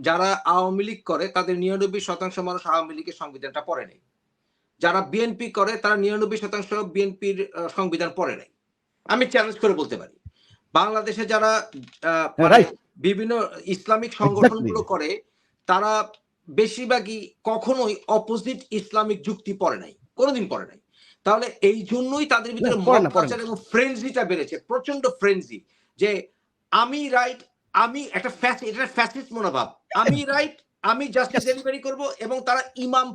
যারা আওয়ামী লীগ করে তাদের 99% মানুষ আওয়ামী লীগের সংবিধানটা পড়ে নাই। যারা বিএনপি করে তারা 99% বিএনপির সংবিধান পড়ে নাই। আমি চ্যালেঞ্জ করে বলতে পারি, বাংলাদেশে যারা বিভিন্ন ইসলামিক সংগঠনগুলো করে তারা বেশিরভাগই কখনোই অপোজিট ইসলামিক যুক্তি পড়ে নাই, কোনোদিন পড়ে নাই। তাহলে এই জন্যই তাদের ভিতরে মতপাচার এবং ফ্রেন্ডজিটা বেড়েছে, প্রচন্ড ফ্রেন্ডজি, যে আমি রাইট, আমি একটা ফ্যাসিস্ট মনোভাব, আমি রাইট, আমি জাস্টিস ডেলিভারি করব। এবং তারা ইমাম,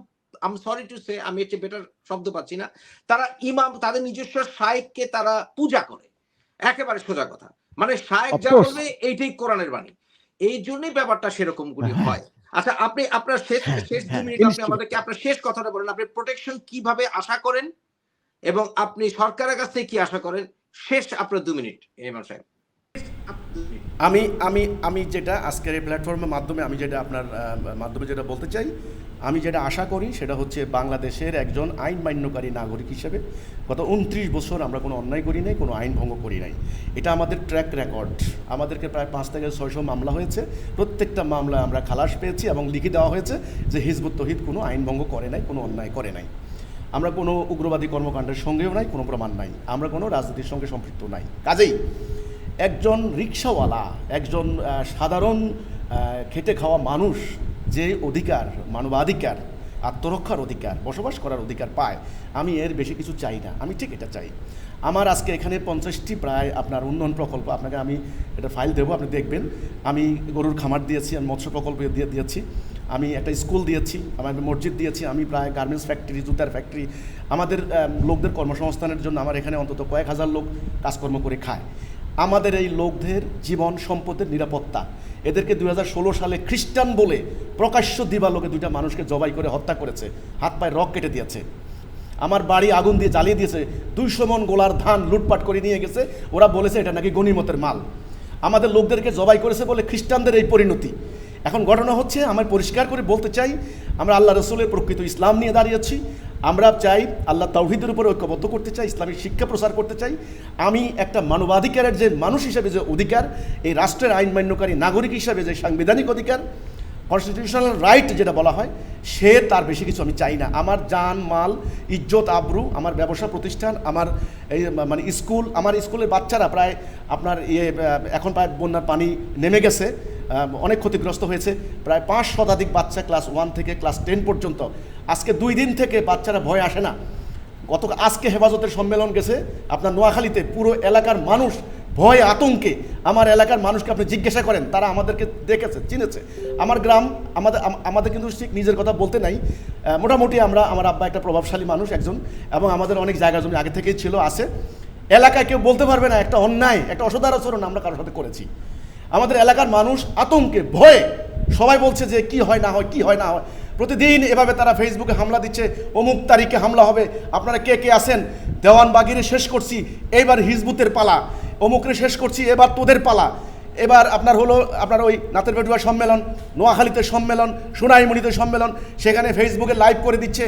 I am sorry to say, আমি একটা বেটার শব্দ পাচ্ছি না, তারা ইমাম, তাদের নিজস্ব শায়েখকে তারা পূজা করে। একেবারে সোজা কথা, মানে শায়েখ যা বলবে এইটাই কোরআনের বাণী। এই জন্যই ব্যাপারটা সেরকম গুলি হয়। আচ্ছা, আপনি আপনার শেষ 2 মিনিট আপনি আমাদেরকে আপনার শেষ কথাটা বলেন, আপনি প্রোটেকশন কিভাবে আশা করেন এবং আপনি সরকারের কাছ থেকে কি আশা করেন? শেষ আপনার 2 মিনিট ইমাম সাহেব। আমি আমি আমি যেটা আজকের এই প্ল্যাটফর্মের মাধ্যমে আমি যেটা আপনার মাধ্যমে যেটা বলতে চাই, আমি যেটা আশা করি সেটা হচ্ছে বাংলাদেশের একজন আইন মান্যকারী নাগরিক হিসেবে গত 29 বছর আমরা কোনো অন্যায় করি নাই, কোনো আইন ভঙ্গ করি নাই। এটা আমাদের ট্র্যাক রেকর্ড। আমাদেরকে প্রায় 5 থেকে 600 মামলা হয়েছে, প্রত্যেকটা মামলায় আমরা খালাস পেয়েছি এবং লিখে দেওয়া হয়েছে যে হিজবুত তৌহিদ কোনো আইন ভঙ্গ করে নাই, কোনো অন্যায় করে নাই। আমরা কোনো উগ্রবাদী কর্মকাণ্ডের সঙ্গেও নাই, কোনো প্রমাণ নাই, আমরা কোনো রাজনীতির সঙ্গে সম্পৃক্ত নাই। কাজেই একজন রিক্সাওয়ালা, একজন সাধারণ খেটে খাওয়া মানুষ যে অধিকার, মানবাধিকার, আত্মরক্ষার অধিকার, বসবাস করার অধিকার পায়, আমি এর বেশি কিছু চাই না। আমি ঠিক এটা চাই। আমার আজকে এখানে 50টি প্রায় আপনার উন্নয়ন প্রকল্প, আপনাকে আমি এটা ফাইল দেবো, আপনি দেখবেন। আমি গরুর খামার দিয়েছি, আমি মৎস্য প্রকল্প দিয়েছি, আমি একটা স্কুল দিয়েছি, আমি মসজিদ দিয়েছি, আমি প্রায় গার্মেন্টস ফ্যাক্টরি, জুতার ফ্যাক্টরি, আমাদের লোকদের কর্মসংস্থানের জন্য আমার এখানে অন্তত কয়েক হাজার লোক কাজকর্ম করে খায়। আমাদের এই লোকদের জীবন সম্পদের নিরাপত্তা, এদেরকে 2016 সালে খ্রিস্টান বলে প্রকাশ্য দিবালোকে 2টা মানুষকে জবাই করে হত্যা করেছে, হাত পায়ে রক কেটে দিয়েছে। আমার বাড়ি আগুন দিয়ে জ্বালিয়ে দিয়েছে, 200 মণ গোলার ধান লুটপাট করে নিয়ে গেছে, ওরা বলেছে এটা নাকি গনিমতের মাল। আমাদের লোকদেরকে জবাই করেছে বলে খ্রিস্টানদের এই পরিণতি। এখন ঘটনা হচ্ছে, আমি পরিষ্কার করে বলতে চাই, আমরা আল্লাহ রসুলের প্রকৃত ইসলাম নিয়ে দাঁড়িয়েছি। আমরা চাই আল্লাহ তাওহীদের উপরে ঐক্যবদ্ধ করতে চাই, ইসলামিক শিক্ষা প্রসার করতে চাই। আমি একটা মানবাধিকারের যে মানুষ হিসেবে যে অধিকার, এই রাষ্ট্রের আইন মান্যকারী নাগরিক হিসেবে যে সাংবিধানিক অধিকার, কনস্টিটিউশনাল রাইট যেটা বলা হয়, সে তার বেশি কিছু আমি চাই না। আমার জান মাল, ইজ্জত আবরু, আমার ব্যবসা প্রতিষ্ঠান, আমার এই মানে স্কুল, আমার স্কুলের বাচ্চারা প্রায় আপনার এখন প্রায় বন্যার পানি নেমে গেছে, অনেক ক্ষতিগ্রস্ত হয়েছে। প্রায় 5 শতাধিক বাচ্চা ক্লাস 1 থেকে ক্লাস 10 পর্যন্ত। আজকে 2 দিন থেকে বাচ্চারা ভয় আসে না। আজকে হেফাজতের সম্মেলন গেছে আপনার নোয়াখালীতে, পুরো এলাকার মানুষ ভয় আতঙ্কে। আমার এলাকার মানুষকে আপনি জিজ্ঞাসা করেন, তারা আমাদেরকে দেখেছে, চিনেছে। আমার গ্রাম, আমাদের কিন্তু ঠিক নিজের কথা বলতে নাই, মোটামুটি আমার আব্বা একটা প্রভাবশালী মানুষ একজন, এবং আমাদের অনেক জায়গা জমি আগে থেকেই ছিল, আছে। এলাকায় কেউ বলতে পারবে না একটা অন্যায়, একটা অসদাচরণ আমরা কারোর সাথে করেছি। আমাদের এলাকার মানুষ আতঙ্কে, ভয়ে, সবাই বলছে যে কি হয় না হয়, কি হয় না হয়। প্রতিদিন এভাবে তারা ফেসবুকে হামলা দিচ্ছে, অমুক তারিখে হামলা হবে, আপনারা কে কে আছেন, দেওয়ানবাগিরে শেষ করছি, এইবার হিজবুতের পালা, অমুকরে শেষ করছি, এবার তোদের পালা। এবার আপনার হলো আপনার ওই নাতের বেটুয়া সম্মেলন, নোয়াখালীতে সম্মেলন, সোনাইমুড়িতে সম্মেলন, সেখানে ফেসবুকে লাইভ করে দিচ্ছে।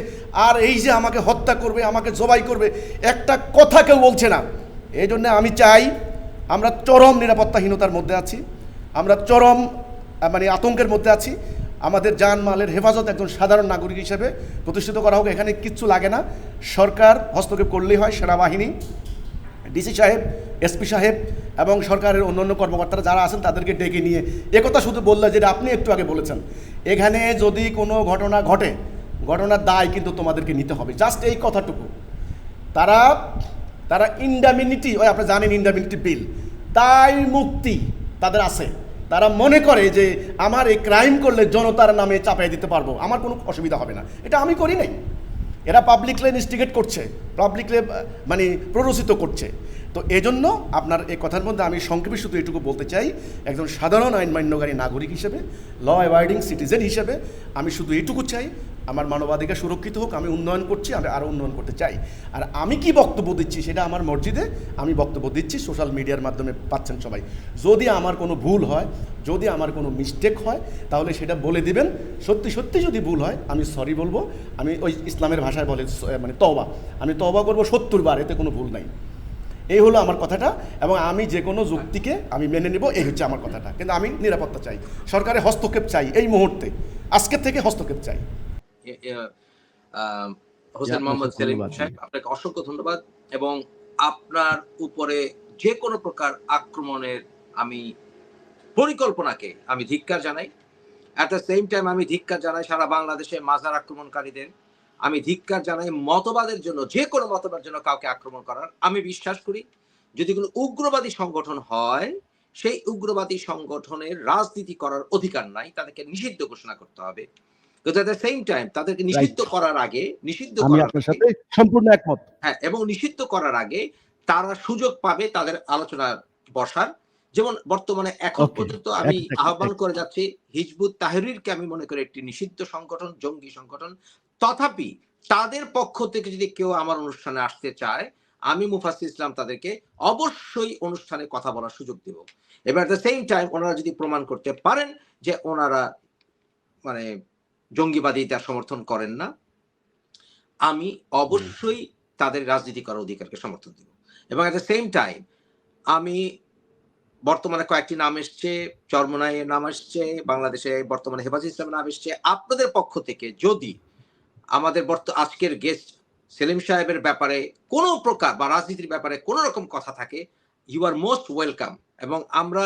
আর এই যে আমাকে হত্যা করবে, আমাকে জবাই করবে, একটা কথা কেউ বলছে না। এই জন্যে আমি চাই, আমরা চরম নিরাপত্তাহীনতার মধ্যে আছি, আমরা চরম মানে আতঙ্কের মধ্যে আছি। আমাদের জানমালের হেফাজত একজন সাধারণ নাগরিক হিসেবে প্রতিষ্ঠিত করা হোক। এখানে কিচ্ছু লাগে না, সরকার হস্তক্ষেপ করলেই হয়। সেনাবাহিনী, ডিসি সাহেব, এসপি সাহেব এবং সরকারের অন্যান্য কর্মকর্তারা যারা আছেন তাদেরকে ডেকে নিয়ে একথা শুধু বললে, যেটা আপনি একটু আগে বলেছেন, এখানে যদি কোনো ঘটনা ঘটে, ঘটনার দায় কিন্তু তোমাদেরকে নিতে হবে, জাস্ট এই কথাটুকু। তারা ইন্ডামিনিটি, ওই আপনি জানেন ইন্ডামিনিটি বিল, দায় মুক্তি তাদের আছে। তারা মনে করে যে আমার এই ক্রাইম করলে জনতার নামে চাপিয়ে দিতে পারবো, আমার কোনো অসুবিধা হবে না। এটা আমি করি নাই, এরা পাবলিকলি ইনস্টিগেট করছে, পাবলিকলি মানে প্ররোচিত করছে। তো এজন্য আপনার এই কথার মধ্যে আমি সংক্ষেপে শুধু এটুকু বলতে চাই, একজন সাধারণ আইন মান্যকারী নাগরিক হিসেবে, ল অ্যাবাইডিং সিটিজেন হিসেবে আমি শুধু এইটুকু চাই, আমার মানবাধিকার সুরক্ষিত হোক। আমি উন্নয়ন করছি, আমি আরও উন্নয়ন করতে চাই। আর আমি কি বক্তব্য দিচ্ছি সেটা আমার মসজিদে আমি বক্তব্য দিচ্ছি, সোশ্যাল মিডিয়ার মাধ্যমে পাচ্ছেন সবাই। যদি আমার কোনো ভুল হয়, যদি আমার কোনো মিস্টেক হয়, তাহলে সেটা বলে দিবেন। সত্যি সত্যি যদি ভুল হয় আমি সরি বলবো। আমি ওই ইসলামের ভাষায় বলে মানে তওবা, আমি তওবা করবো 70 বার, এতে কোনো ভুল নাই। এই হলো আমার কথাটা, এবং আমি যে কোনো যুক্তিকে আমি মেনে নেব, এই হচ্ছে আমার কথাটা। কিন্তু আমি নিরাপত্তা চাই, সরকারের হস্তক্ষেপ চাই, এই মুহূর্তে আজকের থেকে হস্তক্ষেপ চাই। হোসেন মোহাম্মদ সেলিম সাহেব, আপনাকে অসংখ্য ধন্যবাদ। এবং আপনার উপরে যে কোনো প্রকার আক্রমণের আমি পরিকল্পনাকে আমি ধিক্কার জানাই। অ্যাট দ্য সেম টাইম আমি ধিক্কার জানাই সারা বাংলাদেশে মাজার আক্রমণকারীদের। আমি ধিক্কার জানাই মতবাদের জন্য, যে কোনো মতবাদের জন্য কাউকে আক্রমণ করার। আমি বিশ্বাস করি যদি কোনো উগ্রবাদী সংগঠন হয়, সেই উগ্রবাদী সংগঠনের রাজনীতি করার অধিকার নাই, তাদেরকে নিষিদ্ধ ঘোষণা করতে হবে। কিন্তু এট দ্য সেম টাইম তাদেরকে নিষিদ্ধ করার আগে, আমি আপনার সাথে সম্পূর্ণ একমত। হ্যাঁ, এবং নিষিদ্ধ করার আগে তারা সুযোগ পাবে তাদের আলোচনা বসার। যেমন বর্তমানে এখন পর্যন্ত আমি আহ্বান করে যাচ্ছি, হিজবুত তাহরিরকে আমি মনে করি একটি নিষিদ্ধ সংগঠন, জঙ্গি সংগঠন। তথাপি তাদের পক্ষ থেকে যদি কেউ আমার অনুষ্ঠানে আসতে চায়, আমি মুফাসসির ইসলাম তাদেরকে অবশ্যই অনুষ্ঠানে কথা বলার সুযোগ দেব। এবার এট দ্য সেম টাইম ওনারা যদি প্রমাণ করতে পারেন যে ওনারা মানে জঙ্গিবাদিতা সমর্থন করেন না, আমি অবশ্যই তাদের রাজনীতি করার অধিকারকে সমর্থন দিব। এবং এট দ্য সেম টাইম আমি বর্তমানে কয়েকটি নাম এসছে, চরমোনাইয়ের নাম আসছে, বাংলাদেশে বর্তমানে হেফাজত ইসলামের নাম এসছে। আপনাদের পক্ষ থেকে যদি আমাদের আজকের গেস্ট সেলিম সাহেবের ব্যাপারে কোনো প্রকার বা রাজনীতির ব্যাপারে কোনো রকম কথা থাকে, ইউ আর মোস্ট ওয়েলকাম, এবং আমরা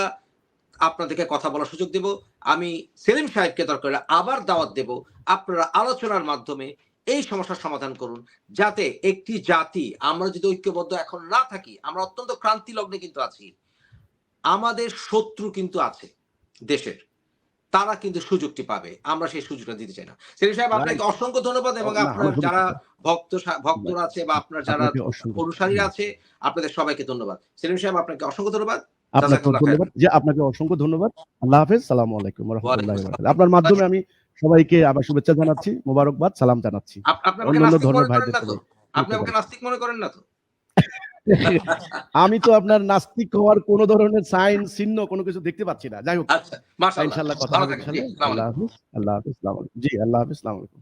আপনাদেরকে কথা বলার সুযোগ দেব। আমি সেলিম সাহেবকে দরকার হলে আবার দাওয়াত দেব, আপনারা আলোচনার মাধ্যমে এই সমস্যার সমাধান করুন, যাতে একটি জাতি, আমরা যদি ঐক্যবদ্ধ এখন না থাকি, আমরা অত্যন্ত ক্রান্তি লগ্নে কিন্তু আছি, আমাদের শত্রু কিন্তু আছে দেশের, তারা কিন্তু সুযোগটি পাবে, আমরা সেই সুযোগটা দিতে চাই না। সেলিম সাহেব, আপনাকে অসংখ্য ধন্যবাদ, এবং আপনার যারা ভক্তরা আছে বা আপনার যারা অনুসারীরা আছে, আপনাদের সবাইকে ধন্যবাদ। সেলিম সাহেব, আপনাকে অসংখ্য ধন্যবাদ। আপনাকে অসংখ্য ধন্যবাদ। আল্লাহ হাফেজ। সালামু আলাইকুম ওয়া রাহমাতুল্লাহি ওয়া বারাকাতুহু। আপনার মাধ্যমে আমি সবাইকে আবার শুভেচ্ছা জানাচ্ছি, মোবারকবাদ, সালাম জানাচ্ছি। অন্যান্য ধর্মের ভাইদের আপনি আমাকে নাস্তিক মনে করেন না তো? আমি তো আপনার নাস্তিক হওয়ার কোন ধরনের সাইন চিহ্ন কোনো কিছু দেখতে পাচ্ছি না। যাই হোক, আচ্ছা, মাশাআল্লাহ, ইনশাআল্লাহ কথা হবে ইনশাআল্লাহ। আল্লাহ হাফেজ। আল্লাহ হাফেজ। জি, আল্লাহ হাফেজ। আসসালামু আলাইকুম।